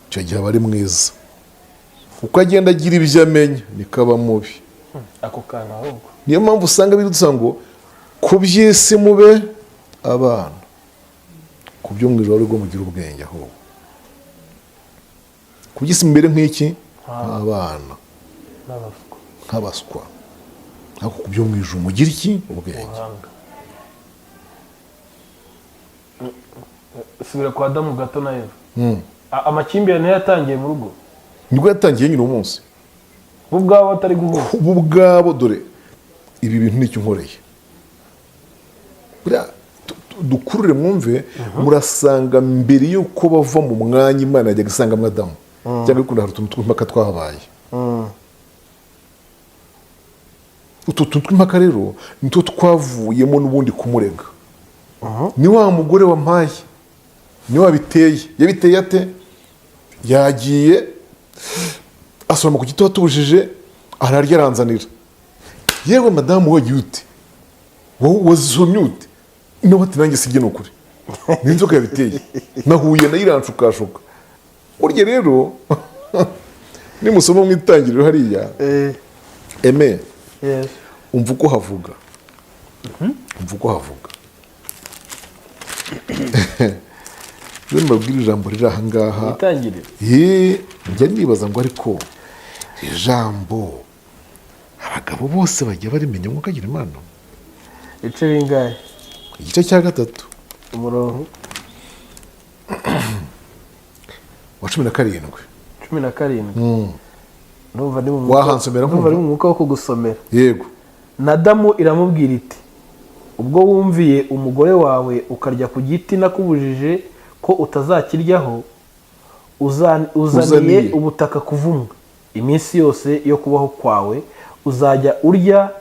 Icyo gihe aba ari mwiza. Uko agenda agira ibyo amenya niko aba mubi. Ako kana ahubwo. Niyo mpamvu usanga bidusaba ngo ku by'isi mube abana, ku byo mu ijuru aribwo mugira ubwenge ahubwo. Ku by'isi mbere nk'iki abana nk'abaswa, ariko ku byo mu ijuru mugira iki ubwenge. Subira kwa Adamu gato na Eva. Amakimbirane yatangiye mu rugo. Nibwo yatangiye nyine umunsi. Bo ubwabo batari guhura. Bo ubwabo dore ibi bintu nicyo nkoreye. Dukurure mwumve murasanga mbere yuko bava mu mwanya Imana yajya gusanga mu Adamu. Cyangwa bikunda hari utuntu tw'impaka twahabaye. Utu tuntu tw'impaka rero nitwo twavuyemo n'ubundi kumurega. Ni wa mugore wampaye, ni wabiteye. Yabiteye ate? Yagiye asoma ku giti watubujije ararya aranzanira. Yewe madamu wagiye ute? Wowe wazisomye ute? Ino bati nanjye sibye n'ukuri. N'inzoka yabiteye. Nahuye nayo iranshukashuka. Burya rero nimusoma mu itangiriro hariya Aime umva uko havuga. Umva uko havuga. Mbabwira ijambo riri aha ngaha. Itangiriro. Njya nibaza ngo ariko ijambo abagabo bose bajya barimenya ngo kagira Imana. Ice bingahe? Igice cya 3 umurongo wa 17. 17. Numva ni mu wahansomera numva ari mu mwuka wo kugusomera. Yego. Nadamu iramubwira iti ubwo wumviye umugore wawe ukarya ku giti nakubujije ko utazakiryaho uzaniye ubutaka kuvumwa iminsi yose yo kubaho kwawe uzajya urya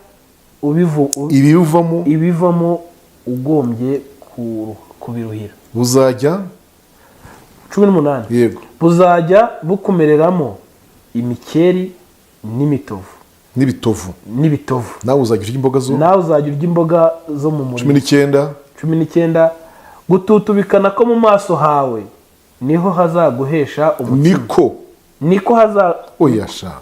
ibivamo ugombye kubiruhira. Uzajya 18. Yego. Buzajya bukumereramo imikeri n'ibitovu. Nawe uzajya urya imboga zo mu murima. 19. Gututubikana ko mu maso hawe niho hazaguhesha umutsima. Niko oyasha.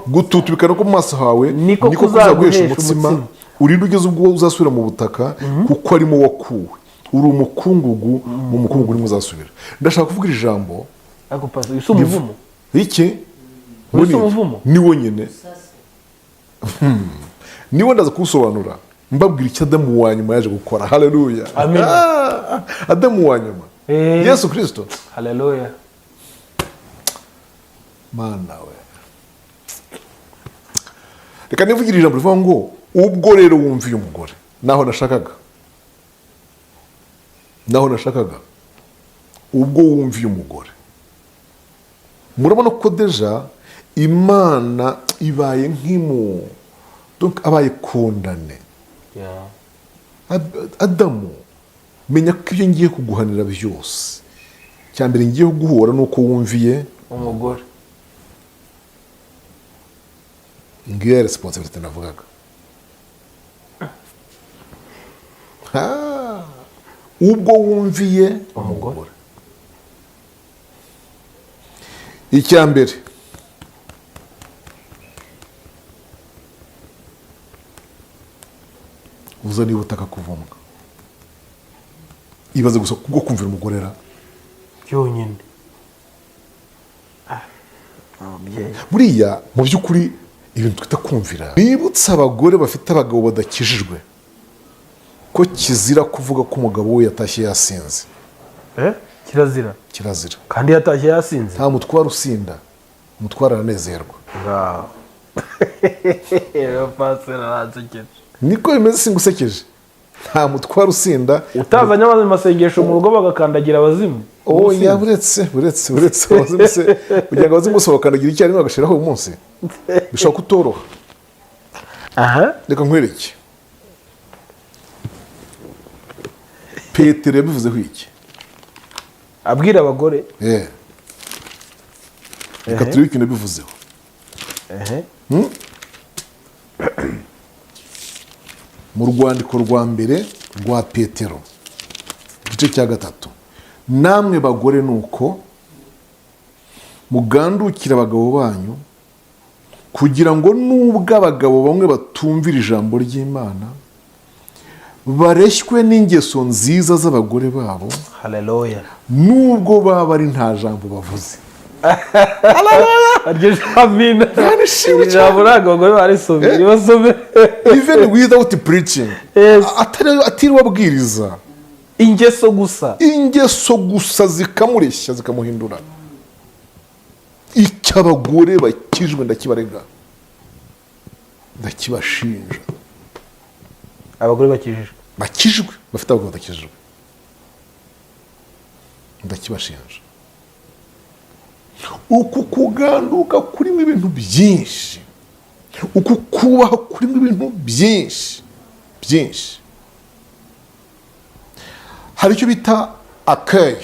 Gututubikana ko mu maso hawe niko kuzaguhesha umutsima. Urinde ugeze ubwo uzasubira mu butaka kuko arimo wakuwe. Uri umukungugu mu mukungugu urimo uzasubira. Ndashaka kuvuga ijambo. Ako paso umuvumo. Iki? Niwo nyine. Niwo ndaza kusobanura. Mbabwira icyo Adamu wa nyuma yaje gukora. Haleluya. Amen. Adamu wa nyuma. Yesu Kristo. Haleluya. Mana we. Reka nivugira ijambo rivuga ngo ubwo rero wumviye umugore naho nashakaga ubwo wumviye umugore murabona ko deja Imana ibaye donc abaye kondane. Adamu menya ko ibyo ngiye kuguhanira byose cyambere ngiye guhura nuko wumviye umugore. Ngiye responsibility navugaga. Ubwo wumviye umugore. Icyambere uzaniye ubutaka kuvumwa. Ibaze gusa kubwo kumvira umugorera byonyine. Buriya mu by'ukuri ibintu twita kumvira bibutsa abagore bafite abagabo badakijijwe ko kizira kuvuga ko umugabo we yatashye yasinze. Kirazira. Kandi yatashye yasinze. Nta mutwara usinda, umutwara aranezerwa. Niko bimeze singusekeje. Nta mutwara usinda. Utazanye abantu mu masengesho mu rugo bagakandagira abazimu. Buretse abazimu se kugira ngo abazimu bakandagira icyarimwe bagashiraho umunsi. Bishobora kutoroha. aha reka nkwereke Petero yabivuzeho iki abwira abagore reka turebe ikintu yabivuzeho mu rwandiko rwa mbere rwa Petero igice cya 3 namwe bagore nuko mugandukira abagabo banyu kugira ngo nubwo abagabo bamwe batumvira ijambo ry'Imana bareshywe n'ingeso nziza z'abagore babo. Haleluya. Nubwo baba ari nta jambo bavuze. Aryo jamina. Ijambo abagore barisomye basome. Even without preaching. Atari wabwiriza. Ingeso gusa zikamureshya zikamuhindura. Icy'abagore bakijwe ndakibarega. Ndakibashinja. Abagore bakijwe bafite abagabo badakijwe ndakibashinja. Uku kuganduka kurimo ibintu byinshi, uku kubaho kurimo ibintu byinshi. Hari icyo bita accueil,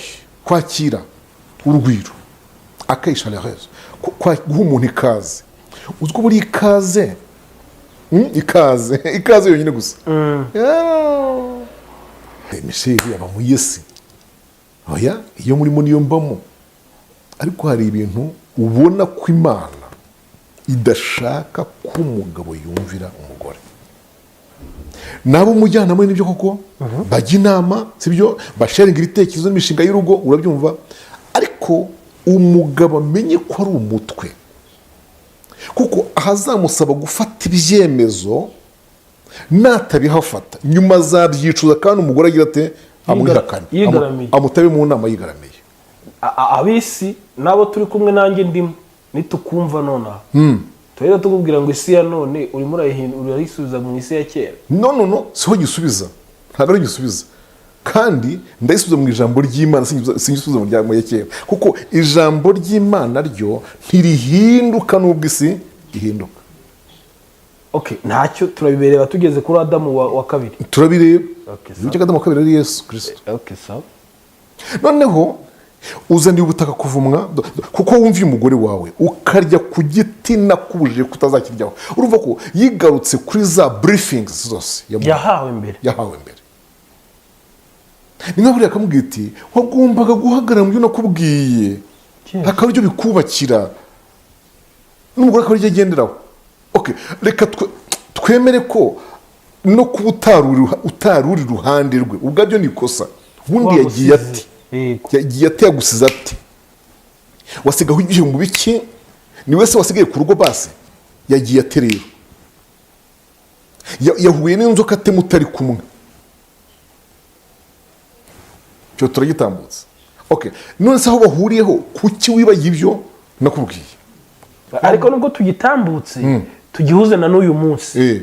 kwakira urugwiro, accueil chaleureuse, guha umuntu ikaze. Uziko buri ikaze ikaze yonyine gusa. Michel aba mu Yesi. Oya, iyo murimo niyo mbamo. Ariko hari ibintu ubona ko Imana idashaka ko umugabo yumvira umugore. Nabo mujyana muri nibyo koko bajya inama, sibyo basharinga ibitekerezo n'imishinga y'urugo, urabyumva. Ariko umugabo amenye ko ari umutwe. Kuko ahazamusaba gufata ibyemezo natabihafata nyuma azabyicuza kandi umugore agira ate amwihakana amutabe mu nama yigaramiye. Abisi nabo turi kumwe nanjye ndimo nitukumva nonaha turera tukubwira ngo isi ya none urimo urayisubiza mu isi ya kera. No siho gisubiza, ntabwo ari gisubiza, kandi ndayisubiza mu ijambo ry'Imana, singisubiza mu rya kera, kuko ijambo ry'Imana ryo ntirihinduka n'ubwo isi ihinduka. Okay, ntacyo turabireba tugeze kuri Adamu wa kabiri. Turabireba. Okay, Adamu wa kabiri ari Yesu Kristo. Okay, sawa. Noneho uzaniye ubutaka kuvumwa kuko wumviye umugore wawe ukarya ku giti nakubujije kutazakiryaho. Urumva ko yigarutse kuri za briefings zose yahawe mbere. Ni nka buriya akamubwira iti wagombaga guhagarara mu byo nakubwiye, hakaba aribyo bikubakira n'umugore akaba aribyo agenderaho. Okay, reka twemere ko no kuba utaruri ruhande rwe ubwabyo ni ikosa. Ubundi yagiye ati yagusize ati wasigaho igihe mu biki, ni wese wasigaye ku rugo base yagiye ati rero yahuye n'inzoka ate mutari kumwe. Cyo turagitambutse. Okay, none se aho bahuriyeho kuki wibaye ibyo nakubwiye? Ariko nubwo tugitambutse tugihuze na n'uyu munsi.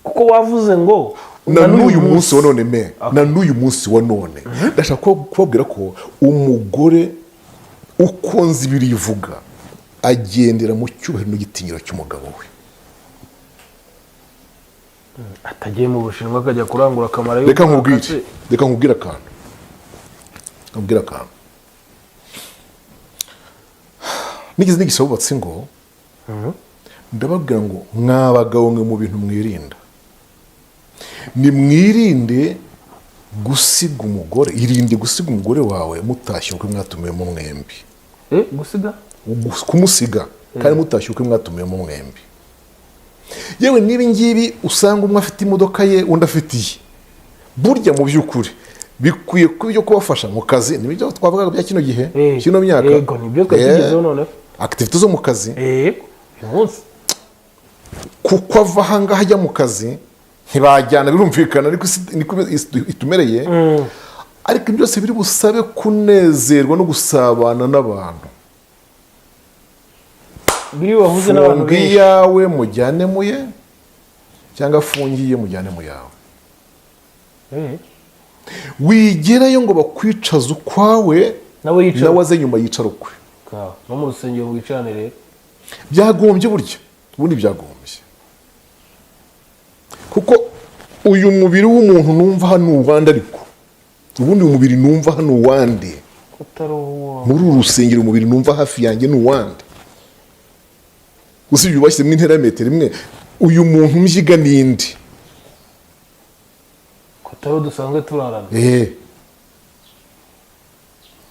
Kuko wavuze ngo na n'uyu munsi wa none na n'uyu munsi wa none ndashaka kubabwira ko umugore ukonze ibirivuga agendera mu cyubahiro n'igitinyiro cy'umugabo we. Atagiye mu Bushinwa akajya kurangura akamara yo. Reka nkubwire akantu. Nigeze nigishobobatse ngo ndababwira ngo mwabagabo mwe mu bintu mwirinda, ni mwirinde gusiga umugore, irinde gusiga umugore wawe mutashye uko mwatumiyemo mwembi. Kumusiga kandi mutashye uko mwatumiyemo mwembi. Yewe niba ngibi usanga umwe afite imodoka ye undi afitiye, burya mu by'ukuri bikwiye kubyo kubafasha mu kazi. Nibyo twavugaga bya kino gihe kino myaka. Yego nibyo twagizeho none activities zo mu kazi. Umunsi kuko ava ahangaha ajya mu kazi ntibajyana, birumvikana, ariko niko itumereye. Ariko byose biri busabe kunezerwa no gusabana n'abantu. Biri wavuze n'abantu benshi yawe mujyane muye cyangwa afungiye mujyane mu yawe. Wigerayo ngo bakwicaza ukwawe nawe aze nyuma yicara ukwe. No mu rusengero wicarane rero. Byagombye burya, ubundi byagombye. kuko uyu mubiri w'umuntu numva hano uwandi, ariko ubundi uyu mubiri numva hano uwandi, muri uru rusengero umubiri numva hafi yanjye ni uwandi. usibye ubashyizemo intera ya metero imwe, uyu muntu mbyiga n'indi kutari dusanzwe turarana.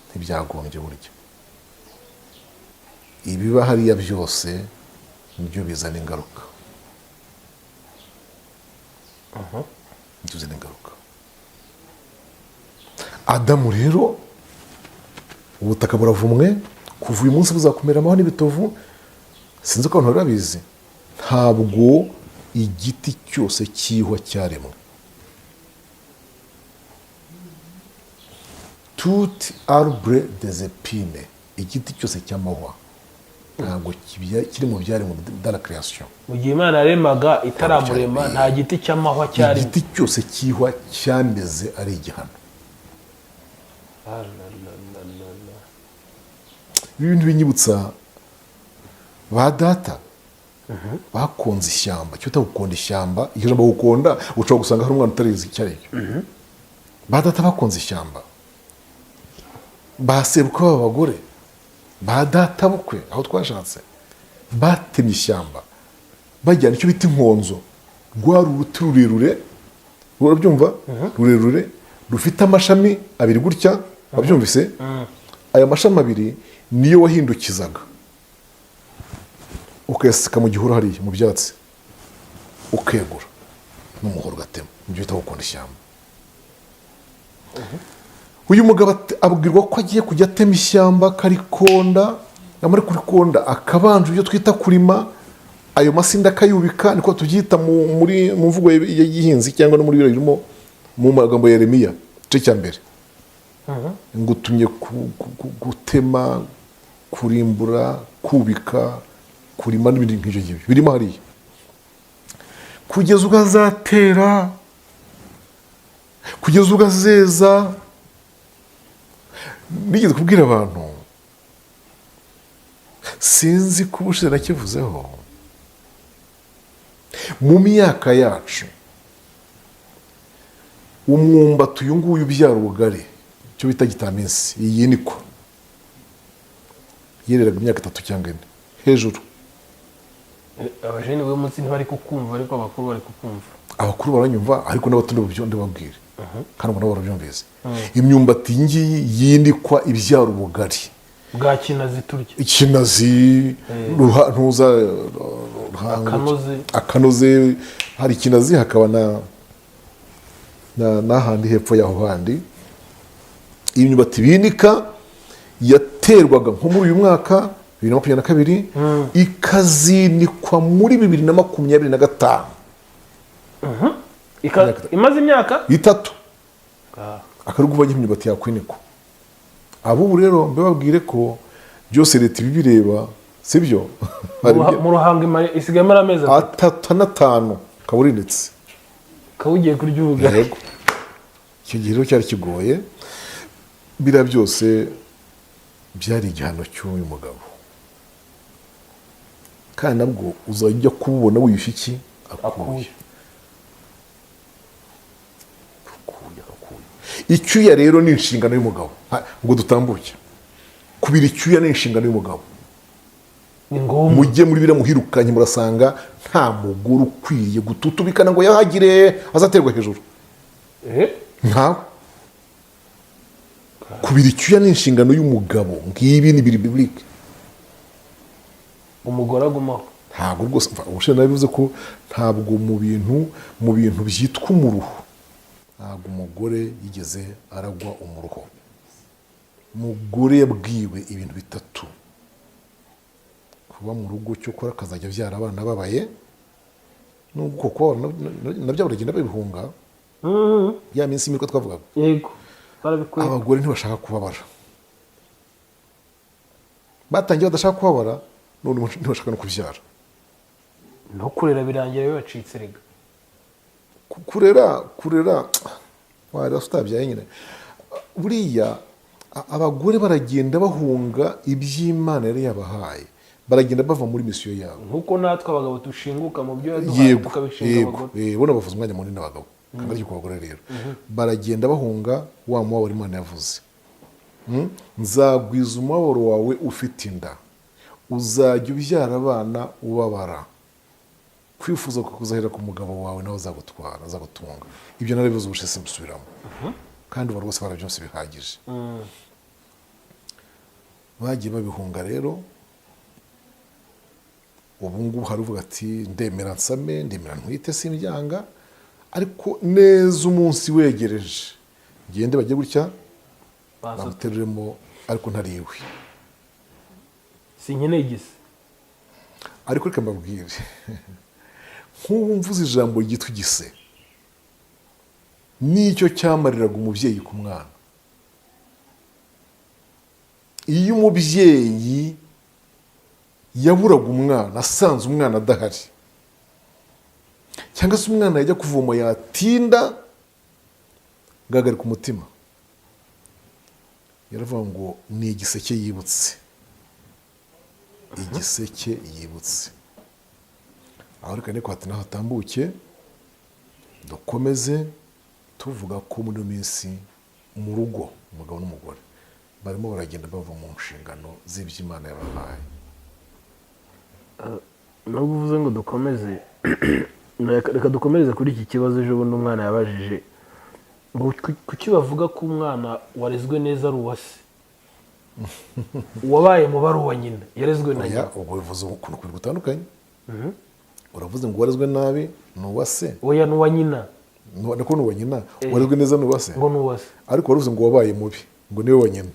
ntibyagombye burya ibiba hariya byose nibyo bizana ingaruka. nibyo bizana ingaruka. Adamu rero ubutaka buravumwe, kuva uyu munsi buzakumeramaho n'ibitovu. Sinzi ko abantu barabizi, ntabwo igiti cyose cyihwa cyaremwe. Tout arbre des épines, igiti cyose cy'amahwa ntabwo kiri mu byaremwe dans la création. Mu gihe Imana yaremaga itaramurema nta giti cy'amahwa cyari. Igiti cyose cyihwa cyameze ari igihano. Ibintu binyibutsa ba data bakonze ishyamba. Cyo utagukonda ishyamba, iyo ujambo gukonda ushobora gusanga hari umwana utarizi icyo ari cyo. Ba data bakonze ishyamba, ba sebukwe b'abagore, ba data bukwe aho twashatse batemye ishyamba bajyana icyo bita inkonzo. Rwari uruti rurerure, urabyumva, rurerure rufite amashami abiri gutya, wabyumvise. Aya mashami abiri niyo wahindukizaga ukayasika mu gihuru hariya mu byatsi, ukegura n'umuhoro ugatema. Nibyo bita gukunda ishyamba. Uyu mugabo abwirwa ko agiye kujya atema ishyamba akarikonda, yamara kurikonda akabanje ibyo twita kurima, ayo masinda akayubika, niko tubyita mu mvugo y'igihinzi cyangwa no muri biro birimo mu magambo ya Yeremiya igice cya mbere. Ngutumye gutema, kurimbura, kubika, kurima n'ibindi nk'ibyo ngibyo birimo hariya, kugeza ugazatera, kugeza ugazeza. Nigeze kubwira abantu, sinzi ko ubushize nakivuzeho, mu myaka yacu umwumbati uyu nguyu ubyara ubugari, icyo bita gitaminsi, iyi niko yereraga imyaka 3 cyangwa 4 hejuru. Abajene bo munsi ntibari kukumva, ariko abakuru bari kukumva. Abakuru baranyumva, ariko n'abato ndababwira kandi nabo barabyumvise. Imyumbati ngiyi yinikwa ibyara ubugari bwa kinazi turya. Ikinazi, ntuza akanoze, hari ikinazi hakaba n'ahandi hepfo y'aho handi. Iyi myumbati binika yaterwaga nko muri uyu mwaka 2022, ikazinikwa muri 2025. Imaze imyaka 3 akaruguba y'imyumbati yakwinikwa. Abo rero mbabwire ko byose leta ibireba, sibyo? Mu ruhango isigaye amezi 3 kaburinitse, kawugiye kurya ubugari. Icyo gihe rero cyari kigoye. Bira byose byari igihano cy'uyu mugabo, kandi nabwo uzajya kububona wiyushye iki akuye. Icyuya rero ni inshingano y'umugabo, ngo dutambuke. Kubira icyuya ni inshingano y'umugabo. Mujye muri bira muhirukanye murasanga nta mugore ukwiye gututubikana ngo yahagire azaterwa hejuru. Ntawe. Kubira icyuya ni inshingano y'umugabo. Ngibi ni biri biblique. Umugore agumaho. Ntabwo rwose ubushe nabivuze ko ntabwo mu bintu byitwa umuruho, ntabwo umugore yigeze aragwa umuruho. Umugore yabwiwe ibintu 3: kuba mu rugo cyo kora akazajya abyara abana babaye, nubwo ko nabyo baragenda babihunga. Ya minsi miriko twavugaga. Yego. Barabikuye. Abagore ntibashaka kubabara, batangiye badashaka kubabara, none ntibashaka no kubyara. No kurera birangira bibacitse rega. Kurera wari utabyaye nyine. Buriya abagore baragenda bahunga iby'Imana yari yabahaye, baragenda bava muri misiyo yabo. nk'uko natwe abagabo dushinguka mu byo yaduhaye Yego, tukabishinga abagore. yego, bona bavuze umwanya munini abagabo kandi ariko ku bagore rero baragenda bahunga wa mubabaro Imana yavuze. Nzagwiza umubabaro wawe ufite inda, uzajya ubyara abana ubabara, kwifuza kuzahera ku mugabo wawe nawe azagutwara, azagutunga. Ibyo narabivuze ubushize simbisubiramo, kandi ubu rwose barabyose bihagije. Bagiye babihunga rero, ubu ngubu hari uvuga ati ndemera nsame, ndemera ntwite simbyanga, ariko neza umunsi wegereje ngende bajye gutya bamuteruremo, ariko ntariwe. sinkeneye igise. Ariko reka mbabwire, nk'ubu mvuze ijambo ryitwa igise, nicyo cyamariraga umubyeyi ku mwana. Iyo umubyeyi yaburaga umwana, asanze umwana adahari, cyangwa se umwana yajya kuvoma yatinda ngahagarika umutima, yaravuga ngo ni igiseke yibutse, igiseke yibutse. Aho reka ni kwati naho hatambuke dukomeze tuvuga ko muri minsi mu rugo umugabo n'umugore barimo baragenda bava mu nshingano z'iby'Imana yabahaye. nubwo uvuze ngo dukomeze, reka dukomereze kuri iki kibazo ejo bundi umwana yabajije ngo kuki bavuga ko umwana warezwe neza ari uwa se, uwabaye mubi ari uwa nyina, yarezwe na nyina. Ubwo bivuze ukuntu kuri gutandukanye. Uravuze ngo warezwe nabi ni uwa se, oya ni uwa nyina, niko ni uwa nyina. Warezwe neza ni uwa se, ngo ni uwa se. ariko waruvuze ngo wabaye mubi ngo niwe wa nyina.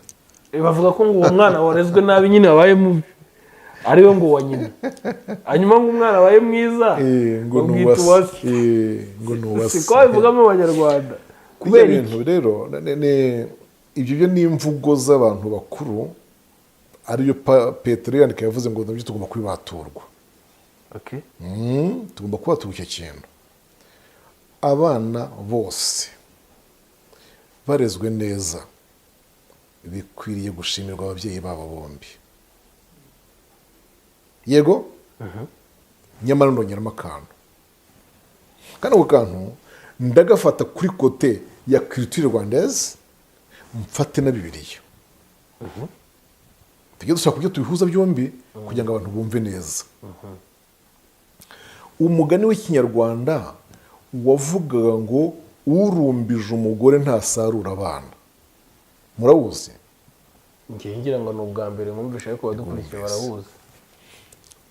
Bavuga ko ngo uwo mwana warezwe nabi nyine wabaye mubi ariwe ngo uwa nyina, hanyuma ngo umwana wabaye mwiza ngo ni uwa se, ngo ni uwa se. siko babivugamo abanyarwanda. Kubera ibintu rero ibyo byo ni imvugo z'abantu bakuru, ariyo Petero yandika yavuze ngo nabyo tugomba kubibaturwa. Tugomba kubatura icyo kintu. Abana bose barezwe neza bikwiriye gushimirwa ababyeyi babo bombi. Yego, nyamara ndongeramo akantu, kandi ako kantu ndagafata kuri kote ya culture rwandaise, mfate na Bibiliya. Tujye dushaka kubyo tubihuza byombi kugira ngo abantu bumve neza. Umugani w'ikinyarwanda wavugaga ngo urumbije umugore ntasarura abana. Murawuzi? Ngiye ngira ngo ni ubwa mbere mwumvishe, ariko badukurikiye barabuzi.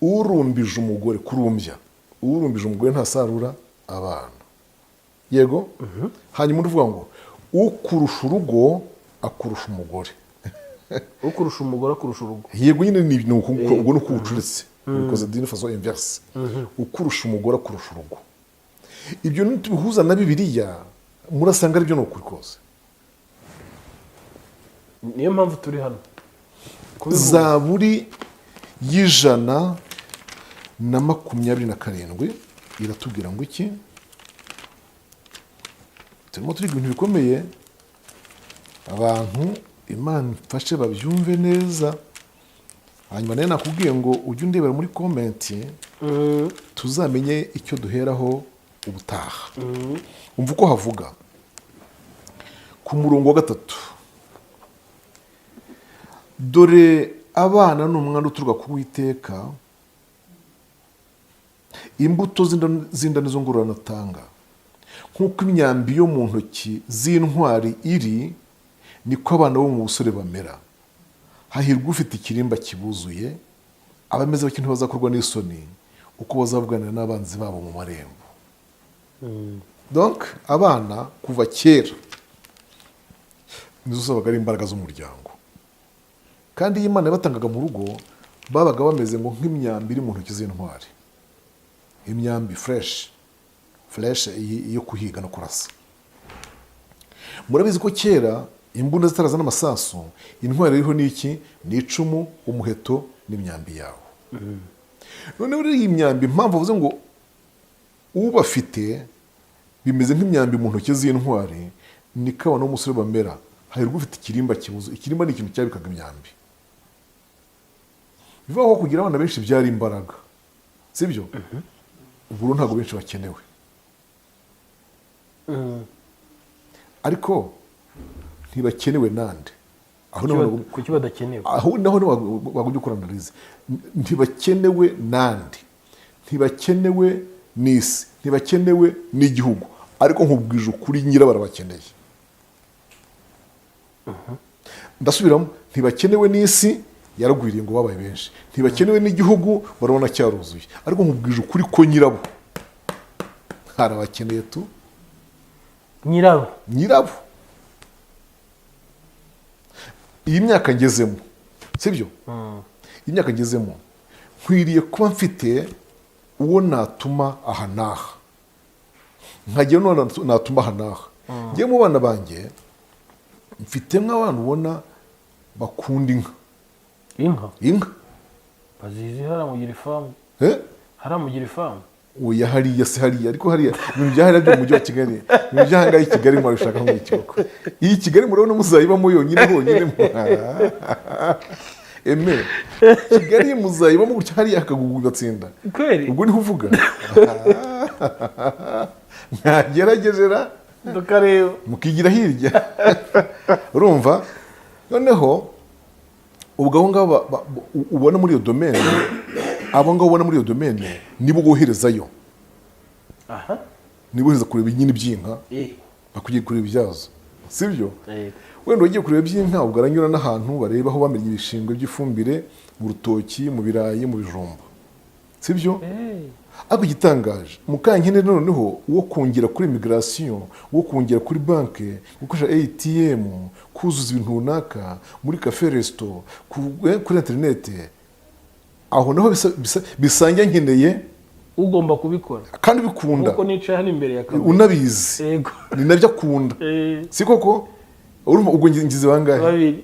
Urumbije umugore, kurumbya, urumbije umugore ntasarura abana. Yego? Hanyuma uvuga ngo ukurusha urugo akurusha umugore. Ukurusha umugore akurusha urugo. Yego, nyine ni ubwo nuko ucuritse, bikoze d'une façon inverse. Ukurusha umugore akurusha urugo. Ibyo nitubihuza na Bibiliya murasanga ari byo n'ukuri kose. Niyo mpamvu turi hano. Zaburi y'127 iratubwira ngo iki? Turimo turiga ibintu bikomeye, abantu Imana ifashe babyumve neza. Hanyuma nayo nakubwiye ngo ujye undebera muri komenti tuzamenye icyo duheraho ubutaha. Umva uko havuga ku murongo wa 3: dore abana ni umwana uturuka ku Uwiteka, imbuto z'inda nizo ngororano atanga. Nk'uko imyambi yo mu ntoki z'intwari iri, niko abana bo mu busore bamera. Hahirwa ufite ikirimba kibuzuye, abameze batyo ntibazakorwa n'isoni uko bazavuganira n'abanzi babo mu marembo. Donc abana kuva kera nizo zabaga ari imbaraga z'umuryango, kandi iyo Imana yabatangaga mu rugo babaga bameze ngo nk'imyambi iri mu ntoki z'intwari, imyambi fresh yo kuhiga no kurasa. Murabizi ko kera imbunda zitaraza n'amasasu, intwari iriho n'iki? Ni icumu, umuheto n'imyambi yawo. Noneho rero iyi myambi, impamvu avuze ngo ubafite bimeze nk'imyambi mu ntoki z'intwari, niko abana b'umusore bamera. Hahirwa ufite ikirimba kibuzuye. Ikirimba ni ikintu cyabikaga imyambi. bivuga ko kugira abana benshi byari imbaraga, sibyo? ubu rero ntabwo benshi bakenewe, ariko ntibakenewe nande. kuki badakenewe? aho naho bagujya ukora analize. Ntibakenewe nande, ntibakenewe n'isi, ntibakenewe n'igihugu, ariko nkubwije ukuri nyira barabakeneye. Ndasubiramo, ntibakenewe n'isi, yaragwiriye ngo babaye benshi, ntibakenewe n'igihugu, barabona cyaruzuye, ariko nkubwije ukuri ko nyirabo harabakeneye tu. Nyirabo iyi myaka ngezemo, sibyo? iyi myaka ngezemo nkwiriye kuba mfite uwo natuma aha n'aha, nkagira n'uwo natuma aha n'aha. ngiye mu bana banjye mfite nk'abantu ubona bakunda inka bazizi haramugira ifamu, haramugira ifamu. oya hariya si hariya, ariko hariya ibintu bya hariya byo mu mujyi wa Kigali, ibintu bya hariya i Kigali mwabishaka nk'ikiboko. iyi Kigali murabona muzayibamo yonyine honyine eme Kigali muzayibamo gutya, hariya akagugu gatsinda. ubwo niho uvuga mwageragezera tukareba mukigira hirya. urumva noneho ubwo abo ngabo ubona muri iyo domene, abo ngabo ubona muri iyo domene nibo woherezayo, nibo wohereza kureba nyine iby'inka, bakugiye kureba ibyazo, sibyo? wenda wagiye kureba iby'inka, ubwo aranyura n'ahantu bareba aho bamenye ibishingwe by'ifumbire mu rutoki, mu birayi, mu bijumba, sibyo? ariko igitangaje mukankene noneho wo kongera kuri immigration, wo kongera kuri banke, gukoresha ATM, kuzuza ibintu runaka muri cafe resto, kuri internet, aho naho bisangiye nkeneye ugomba kubikora kandi bikunda, kuko nicaye hano imbere ya kamera unabizi. ni nabyo akunda, si koko? urumva ubwo ngize bangahe? babiri.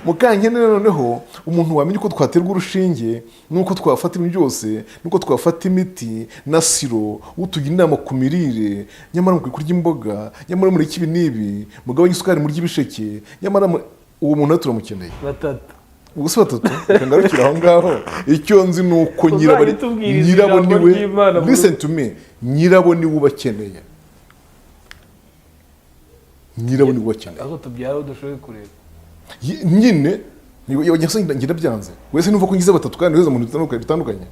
mukankene noneho umuntu wamenye uko twaterwa urushinge, nuko twafata ibintu byose, nuko twafata imiti na siro, utugira inama ku mirire, nyamara mukwiye kurya imboga, nyamara muri ibi n'ibi, mugabanye isukari, murya ibisheke, nyamara uwo muntu turamukeneye. ubuse batatu kangarukira aho ngaho. icyo nzi nuko nyirabo niwe, listen to me, nyirabo niwe ubakeneye, nyirabo niwe ubakeneye. aho tubyara udushoboye kureba nyine ngira byanze wese numva ko ngize batatu kandi wese mu bintu bitandukanye.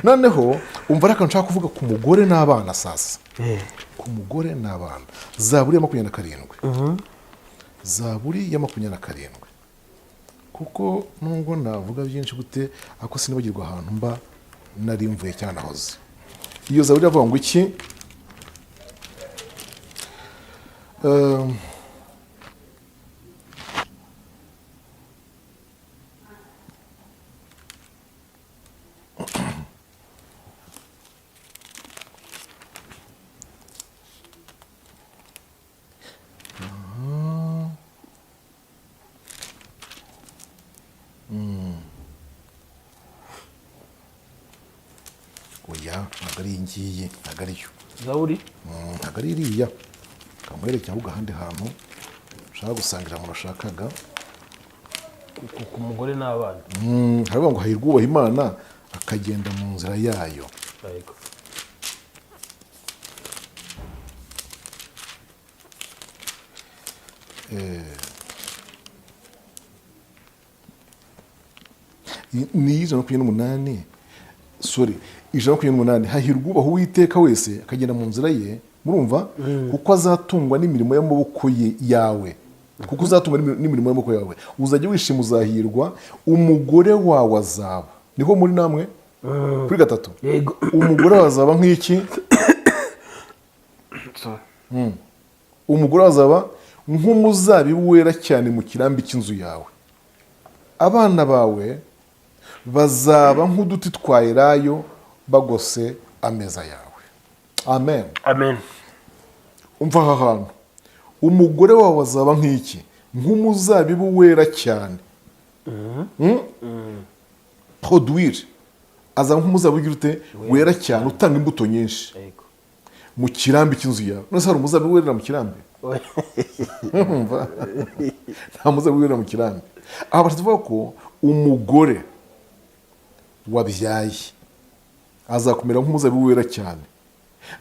noneho umva reka nshaka kuvuga ku mugore n'abana sasa. ku mugore n'abana, Zaburi ya 27. Zaburi ya 27. kuko nubwo navuga byinshi gute, ako sinibagirwa ahantu mba nari mvuye cyane nahoze. iyo Zaburi avuga ngo iki? oya ntabwo ari iyi ngiyi, ntabwo ariyo Zaburi, ntabwo ari iriya. kamuherekeye ahubwo ahandi hantu ushaka gusangira ngo urashakaga ku mugore n'abana. haravuga ngo hahirwa ubaha Imana akagenda mu nzira yayo. ni 128. sorry 128. hahirwa ubaha Uwiteka wese akagenda mu nzira ye, murumva? kuko azatungwa n'imirimo y'amaboko yawe, kuko uzatungwa n'imirimo y'amaboko yawe. uzajya wishima, uzahirwa, umugore wawe azaba, niho muri namwe kuri 3. umugore wawe azaba nk'iki? umugore wawe azaba nk'umuzabibu wera cyane mu kirambi cy'inzu yawe. abana bawe bazaba nk'uduti twa elayo bagose ameza yawe. amen. umva aha hantu, umugore wawe azaba nk'iki? nk'umuzabibu wera cyane. produire, azaba nk'umuzabibu wera cyane, utanga imbuto nyinshi. mu kirambi cy'inzu yawe. None se hari umuzabibu werera mu kirambi? Urumva? Nta muzabibu werera mu kirambi. Aha bashaka ko umugore wabyaye azakumera nk'umuzabibu wera cyane,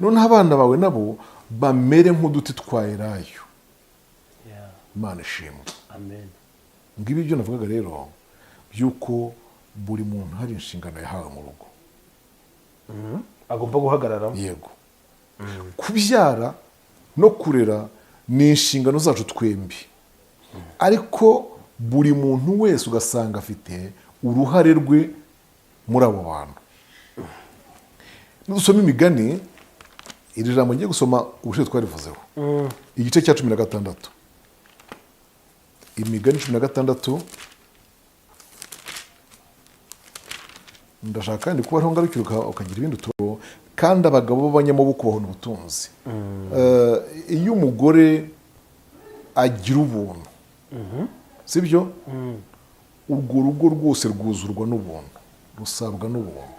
noneho abana bawe nabo bamere nk'uduti twa elayo. Imana ishimwe. Amen. Ngibi ibyo navugaga rero by'uko buri muntu hari inshingano yahawe mu rugo agomba guhagararamo. Yego. Kubyara no kurera ni inshingano zacu twembi, ariko buri muntu wese ugasanga afite uruhare rwe muri abo bantu. Nudusoma imigani, iri jambo ngiye gusoma ubushize twarivuzeho, igice cya 16, imigani 16. Ndashaka kandi kuba ariho ngarukira ukagira ibindi uturo, kandi abagabo b'abanyamaboko babona ubutunzi. Iyo umugore agira ubuntu, sibyo, urwo rugo rwose rwuzurwa n'ubuntu, rusabwa n'ubuntu,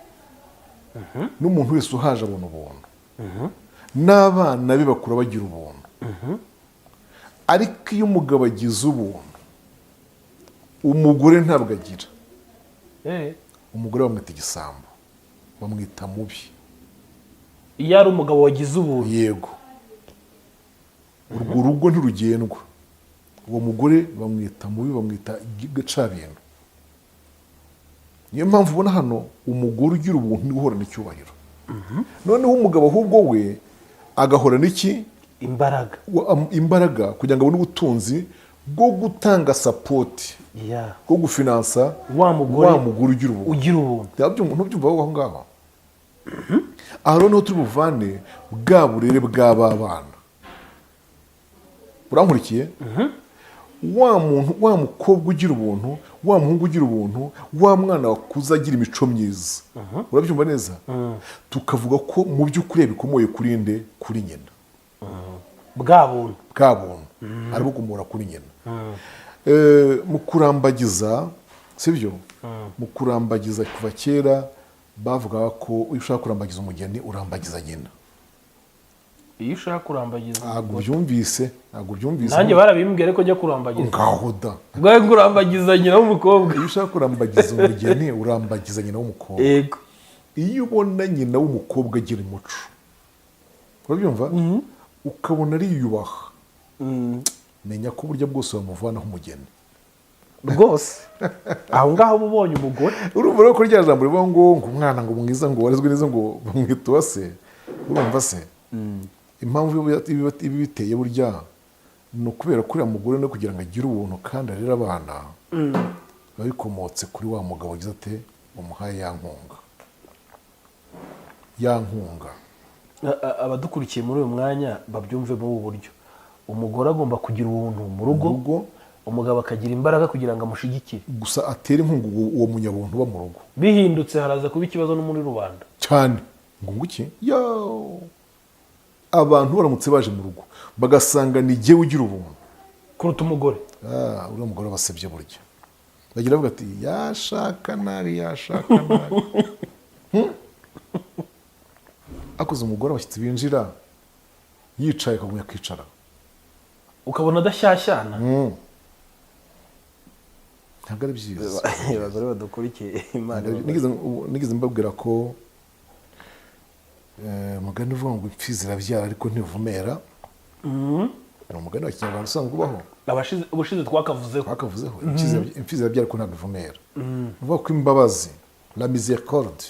n'umuntu wese uhaje abona ubuntu, n'abana be bakura bagira ubuntu. Ariko iyo umugabo agize ubuntu, umugore ntabwo agira. Umugore bamwita igisambo, bamwita mubi. Iyo ari umugabo wagize ubuntu. Yego. Urwo rugo ntirugendwa. Uwo mugore bamwita mubi, bamwita gacabintu. Niyo mpamvu ubona hano umugore ugira ubuntu niwe uhorana icyubahiro. Noneho umugabo ahubwo we agahorana iki? Imbaraga. Imbaraga kugira ngo abone ubutunzi bwo gutanga sapoti, bwo gufinansa wa mugore ugira ubuntu. Ntubyumva aho ngaho. Aha rero niho turi buvane bwa burere bw'aba bana. Urankurikiye? Wa muntu, wa mukobwa ugira ubuntu, wa muhungu ugira ubuntu, wa mwana wakuze agira imico myiza. Urabyumva neza? Tukavuga ko mu by'ukuri bikomoye kuri nde? Kuri nyina. Bwa buntu. Arimo kumura kuri nyina. Mu kurambagiza, sibyo? Mu kurambagiza kuva kera bavuga ko iyo ushaka kurambagiza umugeni urambagiza nyina. Iyo ushaka kurambagiza. Ntabwo byumvise. Nanjye barabimbwiye ko njya kurambagiza. Ngaho da. Bwawe kurambagiza nyina w'umukobwa. Iyo ushaka kurambagiza umugeni urambagiza nyina w'umukobwa. Yego. Iyo ubona nyina w'umukobwa agira umuco, urabyumva? Ukabona ariyubaha, menya ko uburyo bwose bamuvanaho umugeni rwose. Aho ngaho uba ubonye umugore. Urumva rero ko rya jambo rivuga ngo umwana ngo mwiza ngo warezwe neza ngo bamwita uwase. Urumva se? Impamvu ibi biteye burya ni ukubera ko uriya mugore no kugira ngo agire ubuntu kandi arere abana, biba bikomotse kuri wa mugabo wagize ate umuhaye ya nkunga. Abadukurikiye muri uyu mwanya babyumve muri ubu buryo. Umugore agomba kugira ubuntu mu rugo, umugabo akagira imbaraga kugira ngo amushigikire, gusa atere inkunga uwo munyabuntu uba mu rugo. Bihindutse haraza kuba ikibazo no muri rubanda cyane. Ngo nguki abantu baramutse baje mu rugo bagasanga ni jye ugira ubuntu kuruta umugore, uriya mugore basebye burya bagira bavuga ati yashaka nabi. Akoze umugore abashyitsi binjira yicaye akagumya kwicara, ukabona adashyashyana. Ntabwo ari byiza. Abagore badukurikiye Imana nigeze mbabwira ko umugani uvuga ngo imfizi irabyara ariko ntivumera. Ni umugani wa Kinyarwanda usanzwe ubaho. Ubushize twakavuzeho. Imfizi irabyara ariko ntabwo ivumera. Uvuga ko imbabazi, la miséricorde,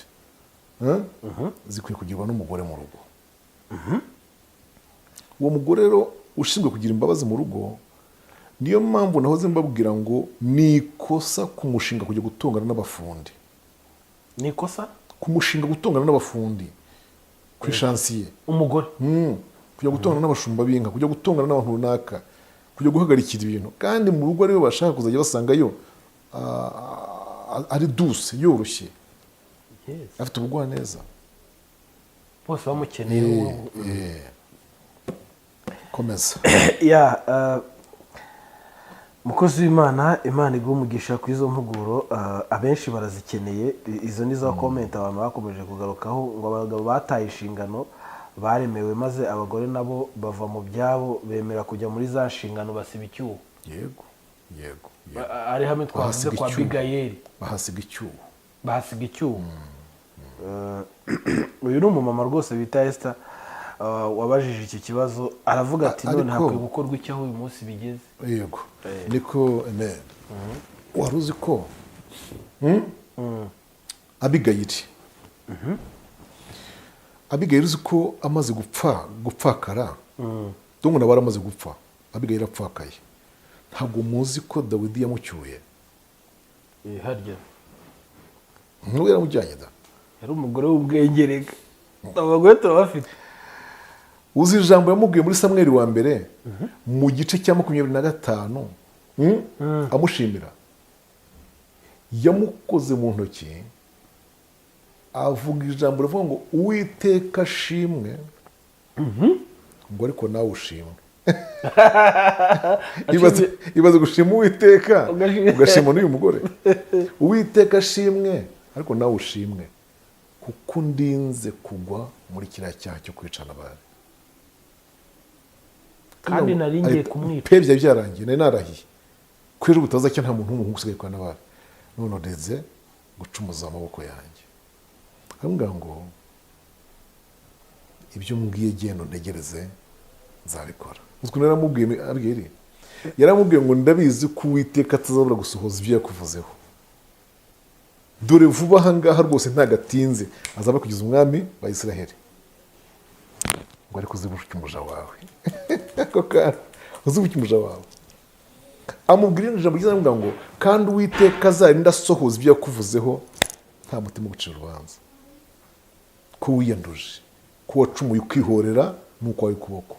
zikwiye kugirwa n'umugore mu rugo. Uwo mugore rero ushinzwe kugira imbabazi mu rugo, niyo mpamvu nahoze mbabwira ngo ni ikosa kumushinga kujya gutongana n'abafundi. Ni ikosa kumushinga gutongana n'abafundi ku ishansiye. Umugore kujya gutongana n'abashumba b'inka, kujya gutongana n'abantu runaka, kujya guhagarikira ibintu, kandi mu rugo ariwe bashaka kuzajya basangayo ari douce, yoroshye, afite ubugwaneza, bose bamukeneye. Komeza. Mukozi w'Imana, Imana iguha umugisha ku izo mpuguro. Abenshi barazikeneye. Izo ni za komenti abantu bakomeje kugarukaho, ngo abagabo bataye inshingano baremewe maze abagore nabo bava mu byabo bemera kujya muri za nshingano basiba icyuho. yego yego ari hamwe twavuze kwa Abigayeli bahasiga icyuho. bahasiga icyuho. Uyu ni umumama rwose bita Esther wabajije iki kibazo, aravuga ati none hakwiye gukorwa icyo aho uyu munsi bigeze. Yego niko amen. Wari uzi ko Abigayeli Abigayeli uzi ko amaze gupfakara dongo nabara amaze gupfa, Abigayeli apfakaye, ntabwo muzi ko Dawidi yamucyuye harya nubwo yaramujyanye da, yari umugore w'ubwengerega, abagore turabafite. uzi ijambo yamubwiye muri Samweli wa mbere mu gice cya 25 amushimira, yamukoze mu ntoki avuga ijambo rivuga ngo Uwiteka ashimwe, ngo ariko nawe ushimwe. ibaze gushima Uwiteka ugashima n'uyu mugore. Uwiteka ashimwe ariko nawe ushimwe kuko ndinze kugwa muri kiriya cyaha cyo kwicana abantu, kandi nari ngiye kumwica pe byari byarangiye, nari narahiye kwera ubutaza cyo nta muntu w'umuhungu usigaye kwa nabara, none ndeze gucumuza amaboko yanjye. Ambwira ngo ibyo mbwiye genda ntegereze nzabikora. Uziko naramubwiye Abigayeli, yaramubwiye ngo ndabizi ko Uwiteka atazabura gusohoza ibyo yakuvuzeho, dore vuba aha ngaha rwose ntagatinze azaba kugeza umwami wa Isiraheli, ngo ariko uzibuke umuja wawe. Uzibuke umuja wawe. Amubwira ijambo ryiza aramubwira ngo kandi Uwiteka azarinda asohoza ibyo yakuvuzeho nta mutima ugucira urubanza, ko wiyanduje, ko wacumuye ukihorera nuko wawe ukuboko.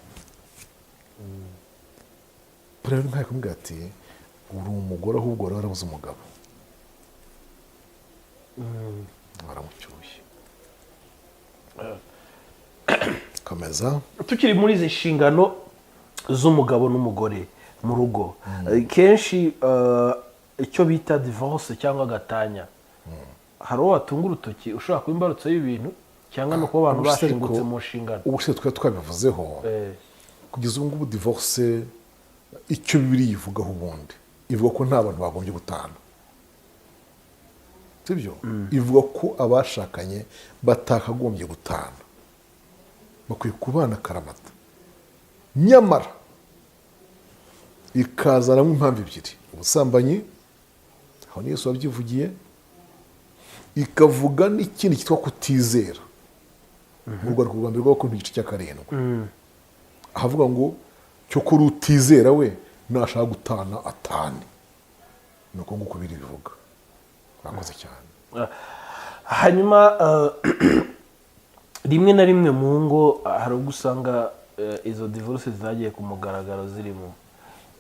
Rero nkaye kumubwira ati uri umugore ahubwo wari warabuze umugabo. Baramucyuye. Komeza. Tukiri muri izi nshingano z'umugabo n'umugore mu rugo, kenshi icyo bita divorce cyangwa gatanya, hari uwo watunga urutoki ushobora kuba imbarutso y'ibintu cyangwa no kuba abantu bashingutse mu nshingano. Ubushize twari twabivuzeho kugeza ubu ngubu divorce icyo Bibiliya ivugaho ubundi ivuga ko nta bantu bagombye gutana, sibyo? Ivuga ko abashakanye batakagombye gutana, bakwiye kubana karamata, nyamara ikazanamo impamvu ebyiri: ubusambanyi, aho ni Yesu wabyivugiye, ikavuga n'ikindi cyitwa kutizera mu rwanda rwa mbere rw'abakorinto igice cya 7, ahavuga ngo cyo kuri utizera we nashaka gutana atane, nuko nguko biri bivuga. Bakoze cyane. Hanyuma rimwe na rimwe mu ngo hari ubwo usanga izo divorce zagiye ku mugaragaro zirimo,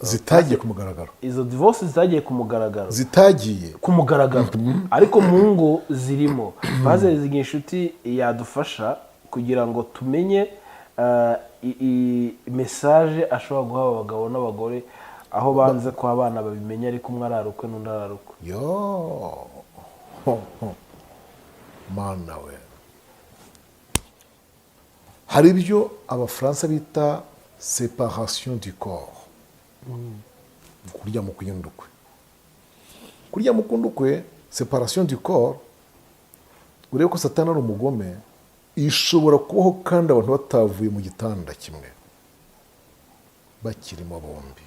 zitagiye ku mugaragaro, izo divorce zagiye ku mugaragaro, zitagiye ku mugaragaro ariko mu ngo zirimo. Bazeze inshuti yadufasha kugira ngo tumenye message ashobora guha abagabo n'abagore aho banze ko abana babimenya ariko umwe ararukwe n'undi ararukwe. Yo mana we, hari ibyo abafaransa bita séparation du corps, kurya mu kuyindukwe, kurya mu kundukwe, séparation du corps. Urebe ko Satani ari umugome, ishobora kubaho kandi abantu batavuye mu gitanda kimwe, bakirimo bombi.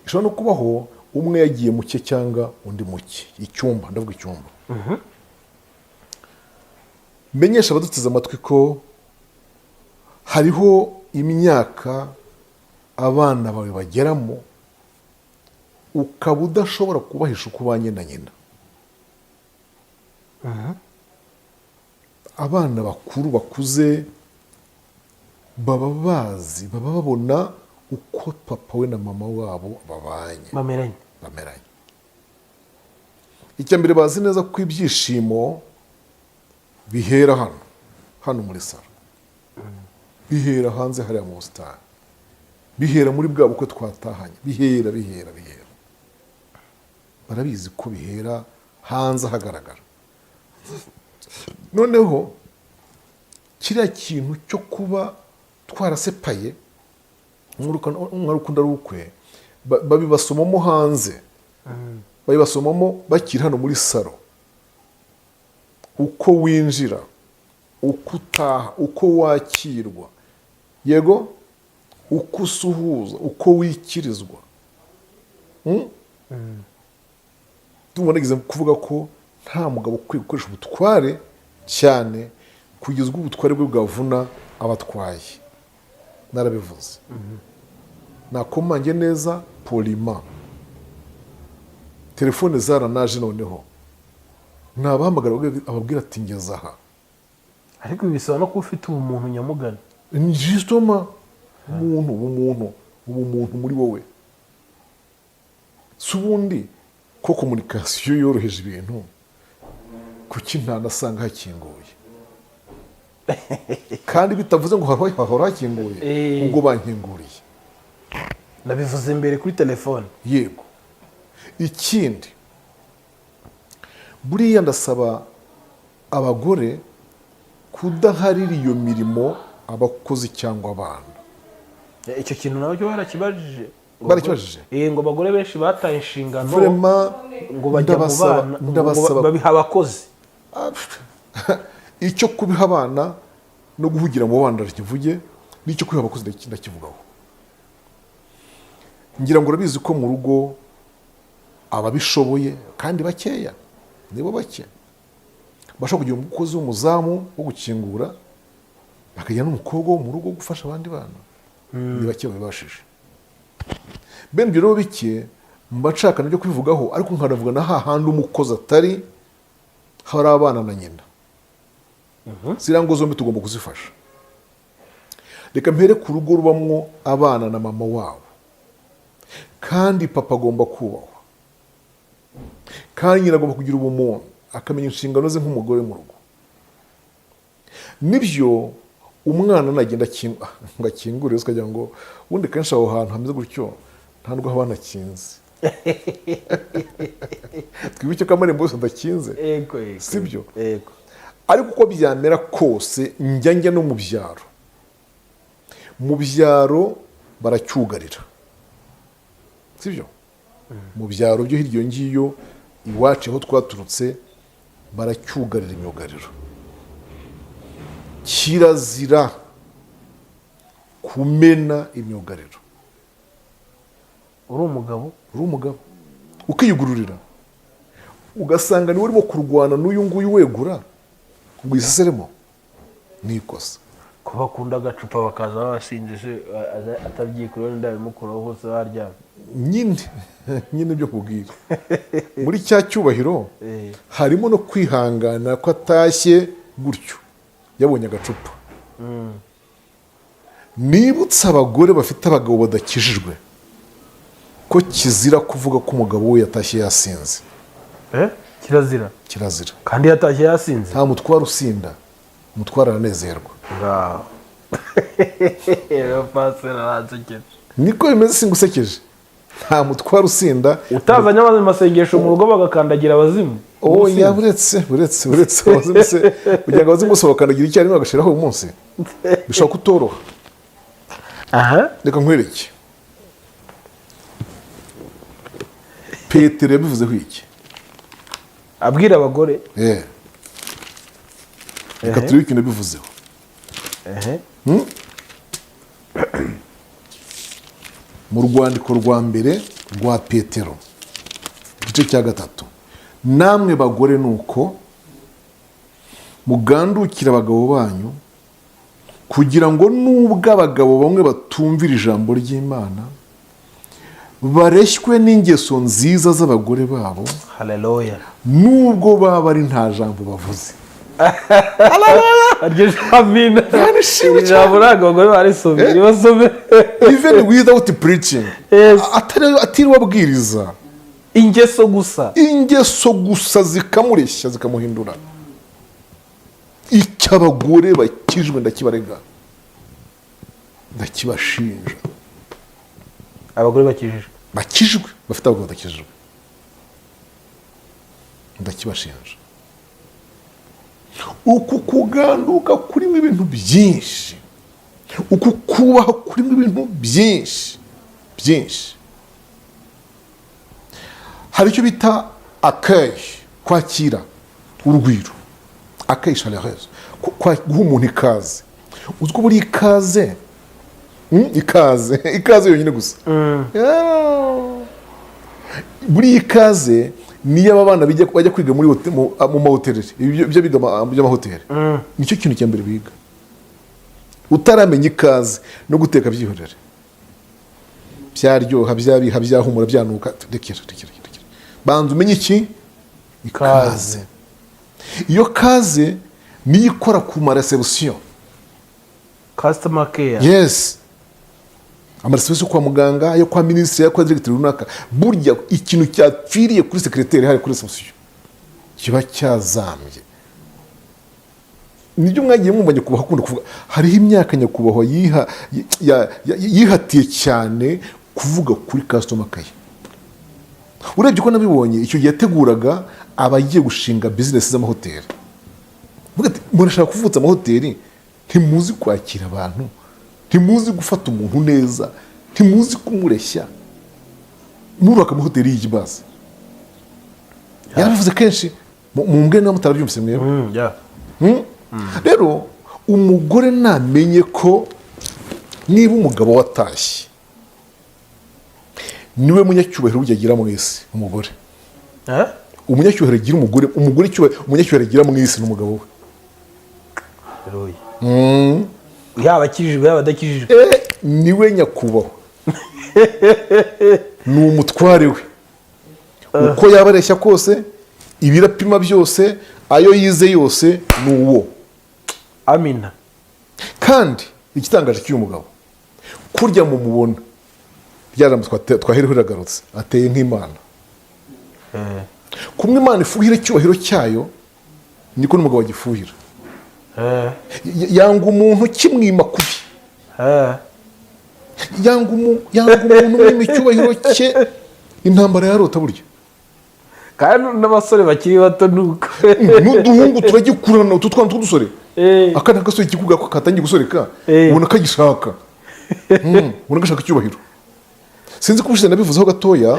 Ishobora no kubaho umwe yagiye mu cye cyangwa undi mu cye, icyumba, ndavuga icyumba. Menyesha abaduteze amatwi ko hariho imyaka abana bawe bageramo ukaba udashobora kubahisha uko ubanye na nyina. Abana bakuru bakuze baba bazi, baba babona uko papa we na mama wabo bameranye. Icya mbere bazi neza ko ibyishimo bihera hano muri saro, bihera hanze hariya mu busitani, bihera muri bwa bukwe twatahanye, bihera. Barabizi ko bihera hanze hagaragara, noneho kiriya kintu cyo kuba twarasepaye umwarukunda rukwe babibasomamo hanze, babibasomamo bakiri hano muri salo, uko winjira, uko utaha, uko wakirwa, yego, uko usuhuza, uko wikirizwa. Nageze kuvuga ko nta mugabo ukwiye gukoresha ubutware cyane kugeza ubwo ubutware bwe bwavuna abatwaye. Narabivuze. Nakomange neza polima. Telefone zaranaje noneho. Nabahamagara ababwira ati ngeze aha. ariko bisaba no kuba ufite ubumuntu nyamugani. Justement, ubumuntu muri wowe. Si ubundi ko komunikasiyo yoroheje ibintu, kuki ntanasanga hakinguye? Kandi bitavuze ngo hahora hakinguye, ubwo bankinguriye. Nabivuze mbere kuri telefone. Yego. Ikindi, buriya ndasaba abagore kudaharira iyo mirimo abakozi cyangwa abana. Icyo kintu nabyo barakibajije. Barakibajije? Ngo abagore benshi bataye inshingano, ngo bajya mu bana, babiha abakozi. Icyo kubiha abana no guhugira mu bana ndakivuge, n'icyo kubiha abakozi ndakivugaho. Ngira ngo urabizi ko mu rugo ababishoboye kandi bakeya, nibo bake, bashobora kugira umukozi w'umuzamu wo gukingura, bakagira n'umukobwa wo mu rugo gufasha abandi bana. Ni bake babibashije. Bene ibyo rero bike mba nshaka nabyo kubivugaho, ariko nkanavuga na hahandi umukozi atari, hari abana na nyina. Ziriya ngo zombi tugomba kuzifasha. Reka mpere ku rugo rubamwo abana na mama wabo, kandi papa agomba kubahwa, kandi nyina agomba kugira ubumuntu, akamenya inshingano ze nk'umugore mu rugo. Nibyo umwana nagenda ngo akingure, ukagira ngo ubundi kenshi aho hantu hameze gutyo nta nubwo haba hanakinze. Twibuke ko amarembo yose adakinze, sibyo? Ariko uko byamera kose, njya no mu byaro. Mu byaro baracyugarira, sibyo? Mu byaro byo hirya ngiyo iwacu aho twaturutse baracyugarira imyugariro. Kirazira kumena imyugariro. Uri umugabo ukiyugururira, ugasanga niwe urimo kurwana n'uyu nguyu wegura ngo yiseseremo, ni ikosa. Ko bakunda agacupa bakaza basinze se atabyikuriwe ndabimukuraho hose baryamye. Nyine byo kubwira. Muri cya cyubahiro harimo no kwihangana ko atashye gutyo yabonye agacupa. Nibutse abagore bafite abagabo badakijijwe ko kizira kuvuga ko umugabo we yatashye yasinze. Kirazira? Kirazira. Kandi yatashye yasinze? Nta mutwara usinda, umutwara aranezerwa. Niko bimeze, singusekeje. Nta mutwara usinda. Utazanye abantu mu masengesho mu rugo bagakandagira abazimu? Uretse abazimu se, kugira ngo abazimu bose bakandagira icyarimwe bagashiraho uyu munsi, bishobora kutoroha. Reka nkwereke. Petero yabivuzeho iki? Abwira abagore? Reka turebe ikintu yabivuzeho. Mu rwandiko rwa mbere rwa Petero, igice cya 3, namwe bagore nuko mugandukira abagabo banyu, kugira ngo nubwo abagabo bamwe batumvira ijambo ry'Imana, bareshywe n'ingeso nziza z'abagore babo. Haleluya. Nubwo baba ari nta jambo bavuze. Aryo jamina. Ijambo abagore barisomye, basome. Even without preaching. Atari wabwiriza. Ingeso gusa zikamureshya, zikamuhindura. Icy'abagore bakijwe ndakibarega, ndakibashinja. Abagore bakijwe bafite abagabo badakijwe, ndakibashinja. uku kuganduka kurimo ibintu byinshi, uku kubaho kurimo ibintu byinshi byinshi. Hari icyo bita accueil, kwakira urugwiro, accueil chaleureuse, guha umuntu ikaze. Uziko buri ikaze ikaze yonyine gusa. Buri ikaze niyo aba bana bajya kwiga mu mahoteli, ibyo biga by'amahoteli, nicyo kintu cya mbere biga. Utaramenya ikaze no guteka byihorere, byaryoha, byabiha, byahumura, byanuka, rekera. Banza umenye iki? Ikaze. Iyo kaze niyo ikora ku ma reception, customer care. Yes. Amareception kwa muganga, yo kwa ministre, yo kwa directeur runaka. Burya ikintu cyapfiriye kuri secrétaire hari kuri reception kiba cyazambye. Nibyo mwagiye mwumvanye kubaho akunda kuvuga, hariho imyaka nyakubahwa yihatiye cyane kuvuga kuri customer care. Urebye ko nabibonye icyo yateguraga abagiye gushinga business z'amahoteli. Murashaka kuvutsa amahoteli, ntimuzi kwakira abantu, ntimuzi gufata umuntu neza, ntimuzi kumureshya, muraka amahoteli y'ikibazo. Yaravuze kenshi mu mbwe na mutarabyumvise mwewe. Rero umugore namenye ko niba umugabo watashye niwe munyacyubahiro ugira mu isi. Umugore umunyacyubahiro agira umugore, umunyacyubahiro agira mu isi n'umugabo we. Yaba akijijwe yaba adakijijwe, niwe nyakubahwa. Ni umutware we, uko yabareshya kose, ibirapima byose, ayo yize yose ni uwo. Amina. Kandi igitangaje cy'uyu mugabo, kurya mu mubona byaramutse twahereho iragarutse, ateye nk'Imana. Kumwe Imana ifuhira icyubahiro cyayo, niko n'umugabo agifuhira. Yanga umuntu kimwima kubi, yanga umuntu mwima icyubahiro cye, intambara yarota burya. Kandi n'abasore bakiri bato nuko n'uduhungu turagikurana, utu twana tw'udusore, akana gasore kikuga ko katangiye gusoreka, ubona kagishaka, ubona gashaka icyubahiro. Sinzi ko ubushize nabivuzeho gatoya,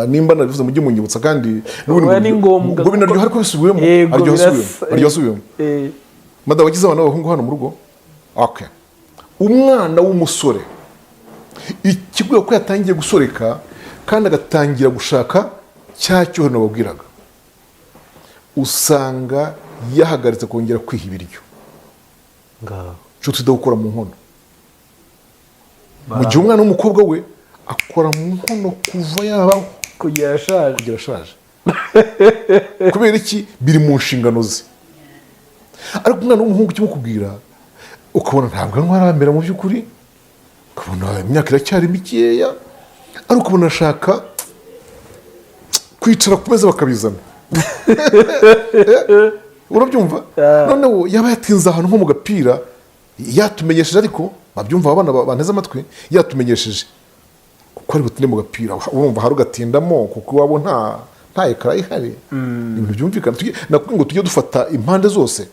nimba nabivuze mujye munyibutsa, kandi ngo binaryoha ariko bisubiyemo, aryoha. Madamu wagize abana b'abahungu hano mu rugo, umwana w'umusore ikiguye ko yatangiye gusoreka kandi agatangira gushaka cya cyuhano nababwiraga, usanga yahagaritse kongera kwiha ibiryo, nshuti idakora mu nkono. Mu gihe umwana w'umukobwa we akora mu nkono kuva yabaho kugera ashaje. Kubera iki? Biri mu nshingano ze. Ariko umwana w'umuhungu ukimukubwira ukabona ntabwo arambera mu by'ukuri, ukabona imyaka iracyari mikeya, ariko ukabona ashaka kwicara ku meza bakabizana. Urabyumva? Noneho yaba yatinze ahantu nko mu gapira, yatumenyesheje, ariko babyumva abana banteze amatwi, yatumenyesheje kuko ari butinde mu gapira, urumva hari ugatindamo kuko wabo nta ekara ihari. Ibintu byumvikana. Nakubwiye ngo tujye dufata impande zose,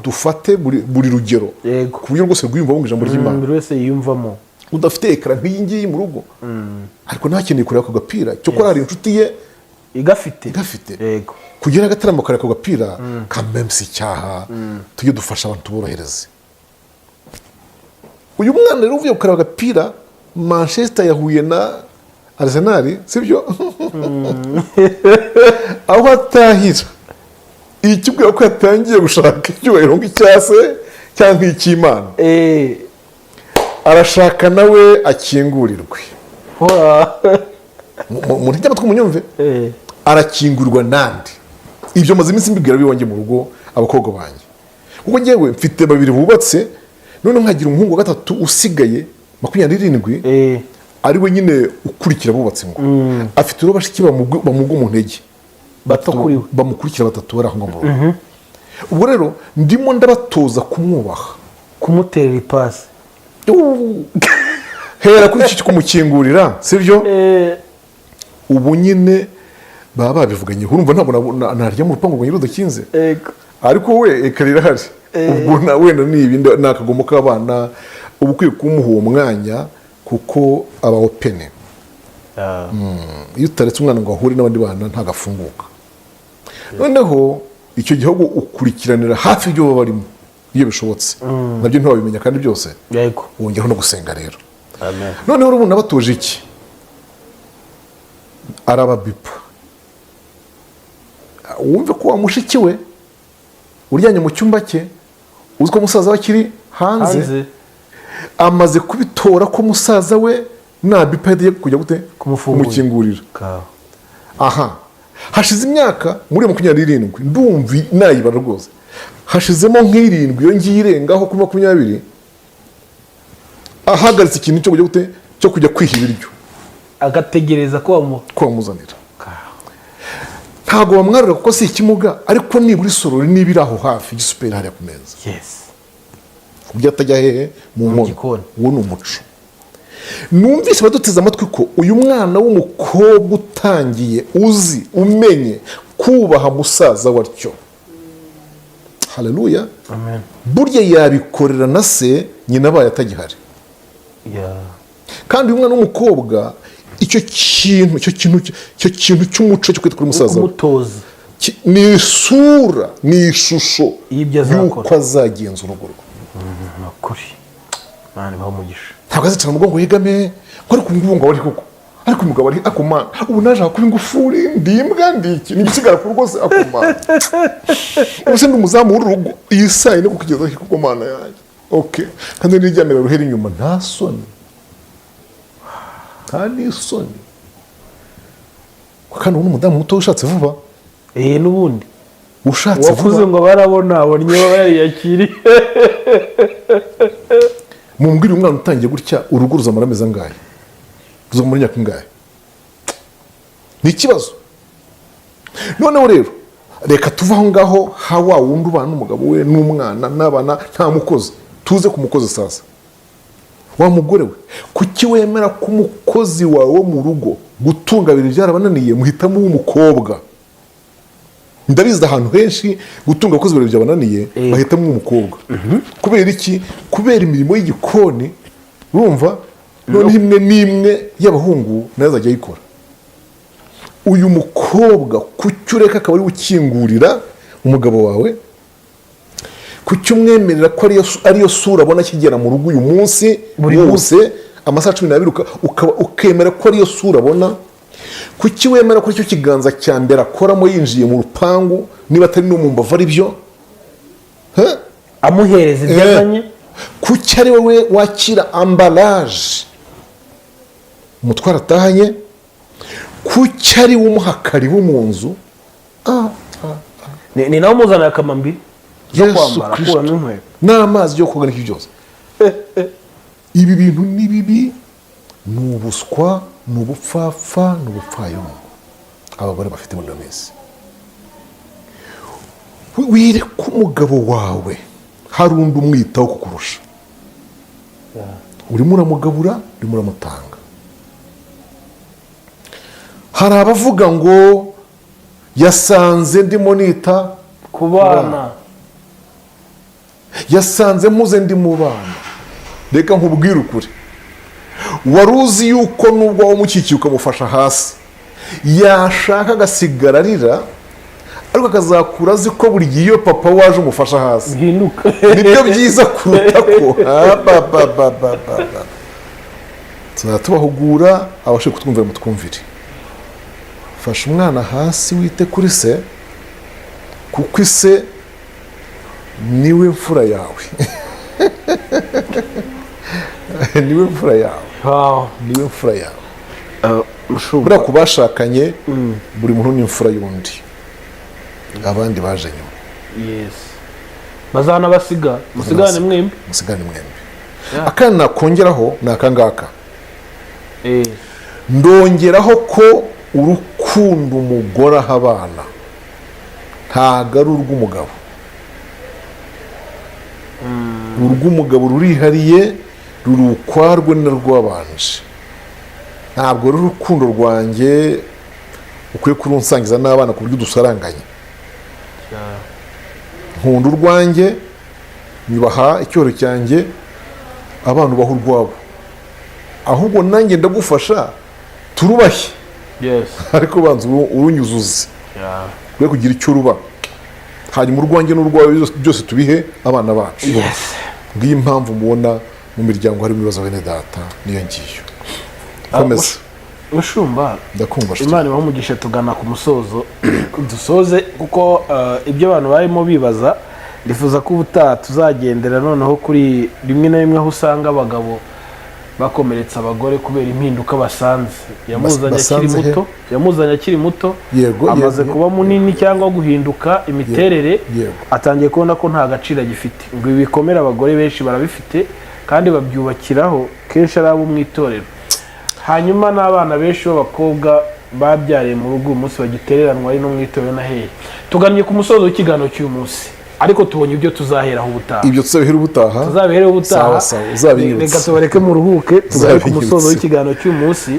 dufate buri rugero ku buryo rwose rwiyumvamo ijambo ry'Imana, buri wese yiyumvamo. Udafite ekara nk'iyi ngiyi mu rugo, ariko ntakeneye kureba ako gapira, cyokora hari inshuti ye igafite kugira agataramo kare ako gapira ka memsi cyaha. Tujye dufasha abantu tuborohereze. Uyu mwana rero uvuye gukaraba agapira, Manchester yahuye na Arsenal, sibyo? Aho atahira ikibwira ko yatangiye gushaka icyubahiro nk'icyase cyangwa icy'Imana, arashaka nawe akingurirwe. Mu ntege amatwi munyumve, arakingurirwa nandi. Ibyo maze iminsi mbibwira biwanjye mu rugo abakobwa banjye, kuko njyewe mfite babiri bubatse, none nkagira umuhungu wa gatatu usigaye 27, ari we nyine ukurikira bubatse ngo afite uro bashiki bamugwa mu ntege, bamukurikira batatu bari aho ngaho. Ubwo rero ndimo ndabatoza kumwubaha, kumutera ipasi, hera kuri iki kumukingurira, sibyo? Ubu nyine baba babivuganye, urumva ntabwo narya mu rupango ngo nyirudakinze, ariko we eka rirahari ubwo wenda ni ibindi ni akagomo k'abana uba ukwiye kumuha uwo mwanya kuko aba opene. Iyo utaretse umwana ngo ahure n'abandi bana ntagafunguka. Noneho icyo gihugu ukurikiranira hafi ibyo baba barimo iyo bishobotse, nabyo ntiwabimenya kandi byose wongeraho no gusenga rero. Noneho urabona batuje iki, arababipa, wumve ko wa mushiki we uryanye mu cyumba cye uzi ko musaza we akiri hanze, amaze kubitora ko musaza we nta bipa yagiye kujya gute kumukingurira. Aha, hashize imyaka muri 27 ndumva nayibara rwose, hashizemo nk'irindwi iyo ngiye irengaho kuri 20 ahagaritse ikintu cyo kujya gute cyo kujya kwiha ibiryo, agategereza ko bamuzanira. Ntago bamwarura kuko si ikimuga, ariko nibura isorori nibira aho hafi igisuperi hariya ku meza, kubyo atajya hehe mu nkono. Uwo ni umuco. Numvise baduteze amatwi ko uyu mwana w'umukobwa utangiye uzi umenye kubaha musaza watyo, haleluya, amen, burya yabikorera na se nyina abaye atagihari. Kandi uyu mwana w'umukobwa icyo kintu cy'umuco cyo kwita kuri musaza umutoza ni isura, ni ishusho y'uko azagenza urugo rwe. Makuri mani bamugisha, ntabwo azicara mu mugongo yegame ko ari kumubunga wari koko, ariko umugabo ari akomana. Ubu naje kuba ingufuri ndimbwa ndiki nigisigara ku rwose akomana. Ubuse ndumuzamu w'urugo yisaye no kugeza ku mana yanjye. Okay, kandi nijyanira ruheri inyuma nta soni, kandi soni kandi ubu umudamu muto ushatse vuba n'ubundi ushatse vuba wakuze ngo barabona abonye bayakiri. Mumbwire umwana utangiye gutya urugo ruzamara amezi angahe, ruzamara imyaka ingahe? Ni ikibazo. Noneho rero reka tuva aho ngaho hawa wundi ubana n'umugabo we n'umwana n'abana nta mukozi, tuze ku mukozi sasa. Wa mugore we, kuki wemera ko umukozi wawe mu rugo gutunga ibintu byarabananiye muhitamo w'umukobwa? Ndabizi ahantu henshi gutunga abakozi ibintu byabananiye bahitamo w'umukobwa. Kubera iki? Kubera imirimo y'igikoni, urumva, none imwe n'imwe y'abahungu nayo azajya ayikora. Uyu mukobwa kuki ureka akaba ari ukingurira umugabo wawe, kuki umwemerera ko ariyo sura abona akigera mu rugo uyu munsi buri munsi amasaha 12 ukemera ko ariyo sura abona? Kuki wemera ko icyo kiganza cya mbere akoramo yinjiye mu rupangu niba atari no mu mbavu ari byo amuhereza ibyazanye? Kuki ari wowe wakira ambalage umutwara atahanye? Kuki ari umuha karibu mu nzu? Ni nawe umuzanira akamambiri yo kwambara akuramo inkweto n'amazi yo koga n'iki byose. Ibi bintu ni bibi, ni ubuswa, ni ubupfapfa, ni ubupfayongo abagore bafite muri iyo minsi. Wire ko umugabo wawe hari undi umwitaho kukurusha, urimo uramugabura, urimo uramutanga. Hari abavuga ngo yasanze ndimo nita ku bana, yasanze muze ndi mu bana. Reka nkubwire ukuri, wari uzi yuko nubwo wamukikiye ukamufasha hasi yashaka agasigara arira, ariko akazakura azi ko buri gihe iyo papa waje umufasha hasi bihinduka. Nibyo byiza kuruta ko tubahugura abashe kutwumvira mutwumvire. Fasha umwana hasi, wite kuri se, kuko ise niwe mfura yawe. Niwe mfura yawe, niwe mfura yawe. Buriya ku bashakanye buri muntu ni imfura y'undi, abandi baje nyuma. Bazana basiga musigane mwembi, musigane mwembi. Akana nakongeraho ni akangaka, ndongeraho ko urukundo umugore aha abana ntago ari urw'umugabo. Urw'umugabo rurihariye, ruri ukwarwe n'urw'abanje. Ntabwo ruri urukundo rwanjye ukwiye kurunsangiza n'abana ku buryo dusaranganye. nkunda urwanjye, nyubaha icyoro cyanjye, abantu baha urwabo, ahubwo nanjye ndagufasha turubashye, ariko banza urunyuzuze rwe kugira icyo ruba, hanyuma urwanjye n'urwawe byose tubihe abana bacu. ngiyo impamvu mubona mu miryango harimo ibibazo bene data, niyo ngiyo. komeza Mushumba, ndakumva. Imana ibahe umugisha, tugana ku musozo dusoze, kuko ibyo abantu barimo bibaza ndifuza ko ubutaha tuzagendera noneho kuri rimwe na rimwe aho usanga abagabo bakomeretsa abagore kubera impinduka basanze. Yamuzanye akiri muto, amaze kuba munini cyangwa guhinduka imiterere, atangiye kubona ko nta gaciro agifite. ngo ibi bikomere abagore benshi barabifite kandi babyubakiraho kenshi ari abo mu itorero. hanyuma n'abana benshi b'abakobwa babyariye mu rugo uyu munsi bagitereranwa ari no mu itorero na hehe. Tugannye ku musozo w'ikiganiro cy'uyu munsi, ariko tubonye ibyo tuzaheraho ubutaha. Ibyo tuzabihera ubutaha. Reka tubareke mu ruhuke, tugane ku musozo w'ikiganiro cy'uyu munsi.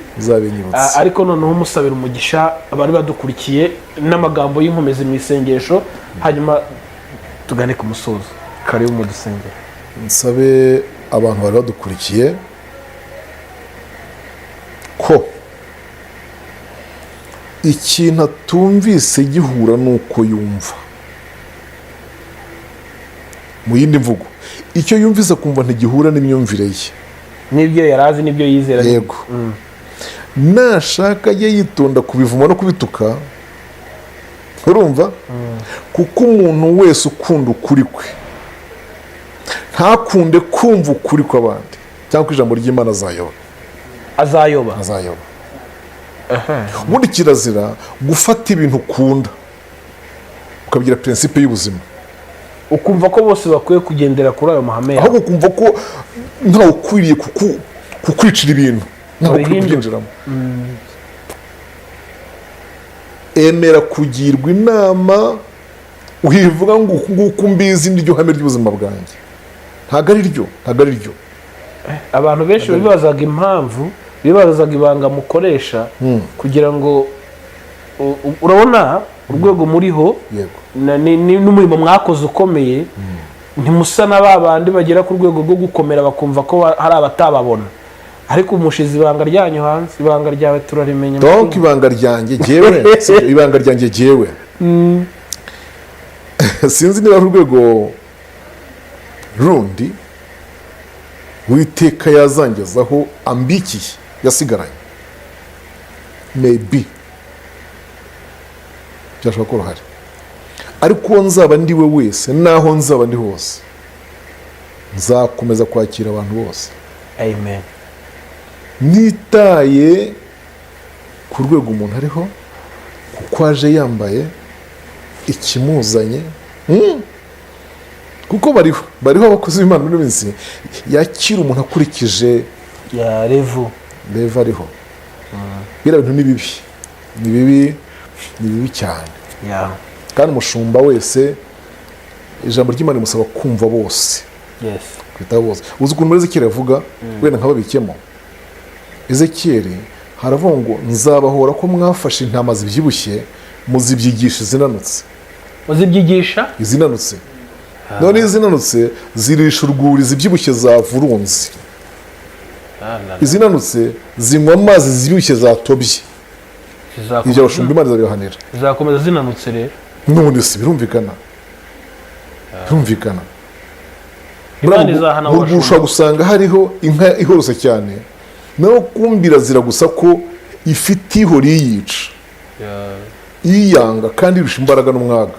Ariko noneho umusabira umugisha abari badukurikiye n'amagambo y'inkomezi mu isengesho, hanyuma tugane ku musozo. Karibu mu dusengero. Nsabe abantu bari badukurikiye ko ikintu atumvise gihura n'uko yumva. Mu yindi mvugo, icyo yumvise kumva ntigihura n'imyumvire ye, n'ibyo yarazi n'ibyo yizera. Yego. Nashaka ajye yitonda kubivuma no kubituka, urumva? Kuko umuntu wese ukunda ukuri kwe ntakunde kumva ukuri kw'abandi, cyangwa ijambo ry'Imana azayoba. Ubundi kirazira gufata ibintu ukunda ukabigira principe y'ubuzima, ukumva ko bose bakwiye kugendera kuri ayo mahame, ahubwo ukumva ko ntawe ukwiriye kukwicira ibintu, ntawe ukwiriye kubyinjiramo. Emera kugirwa inama, uhivuga ngo nguko mbizi niryo hame ry'ubuzima bwanjye. Ntabwo ari ryo. Abantu benshi bibazaga impamvu, bibazaga ibanga mukoresha kugira ngo urabona urwego muriho n'umurimo mwakoze ukomeye, ntimusa na ba bandi bagera ku rwego rwo gukomera bakumva ko hari abatababona, ariko umushize ibanga ryanyu hanze. Ibanga ryawe turarimenya. Donc ibanga ryanjye jyewe sinzi niba urwego rundi Uwiteka yazangezaho ambikiye yasigaranye, maybe byashobora ko ruhari, ariko nzaba ndiwe wese, naho nzaba ndi hose, nzakomeza kwakira abantu bose. Amen. Nitaye ku rwego umuntu ariho, kuko aje yambaye ikimuzanye, kuko bariho abakozi b'Imana muri minsi yakira umuntu akurikije ya revu ariho. Biriya bintu ni bibi cyane. Kandi umushumba wese ijambo ry'Imana rimusaba kumva bose, kwita bose. Uzi ukuntu muri Ezekiyeli avuga, wenda nkababikemo. Ezekiyeli haravuga ngo nzabahora ko mwafashe intama zibyibushye muzibyigisha izinanutse. Izinanutse. None izinanutse zirisha urwuri, zibyibushye zavurunze. Izinanutse zinywa amazi, zibyibushye zatobye. Ibyo abashumba Imana izabibahanira. Zizakomeza zinanutse rero. None se birumvikana. Imana izahana abashumba. Ushobora gusanga hariho inka ihorose cyane, naho kumbira zira gusa ko ifite ihora iyica, iyanga kandi irusha imbaraga n'umwaga.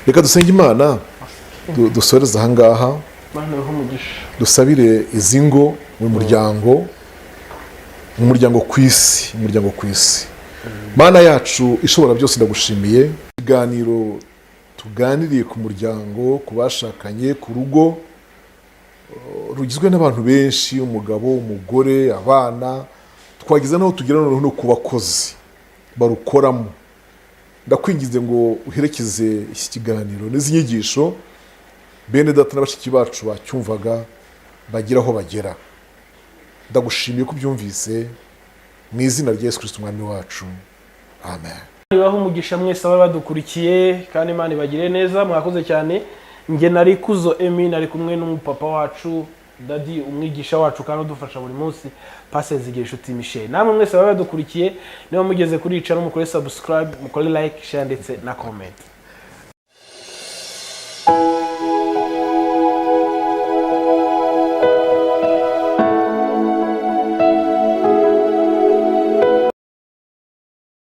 Reka dusenge Imana, dusoreze aha ngaha, dusabire izi ngo mu muryango ku isi. Mana yacu ishobora byose, ndagushimiye ikiganiro tuganiriye ku muryango, ku bashakanye, ku rugo rugizwe n'abantu benshi, umugabo, umugore, abana, twagize naho tugera no ku bakozi barukoramo. Ndakwingize ngo uherekeze iki kiganiro n'izi nyigisho bene data na bashiki bacu bacyumvaga bagira aho bagera. Ndagushimiye ko byumvise, mu izina rya Yesu Kristo umwami wacu. Amen. Ibaho umugisha mwese abari badukurikiye kandi Imana ibagire neza, mwakoze cyane. Nge nari Kuzo Emi, nari kumwe n'umupapa wacu Daddy, umwigisha wacu kandi udufasha buri munsi, Pastor Zigirinshuti Michel. Namwe mwese abari badukurikiye niba mugeze kuri channel mukore subscribe, mukore like, share ndetse na comment.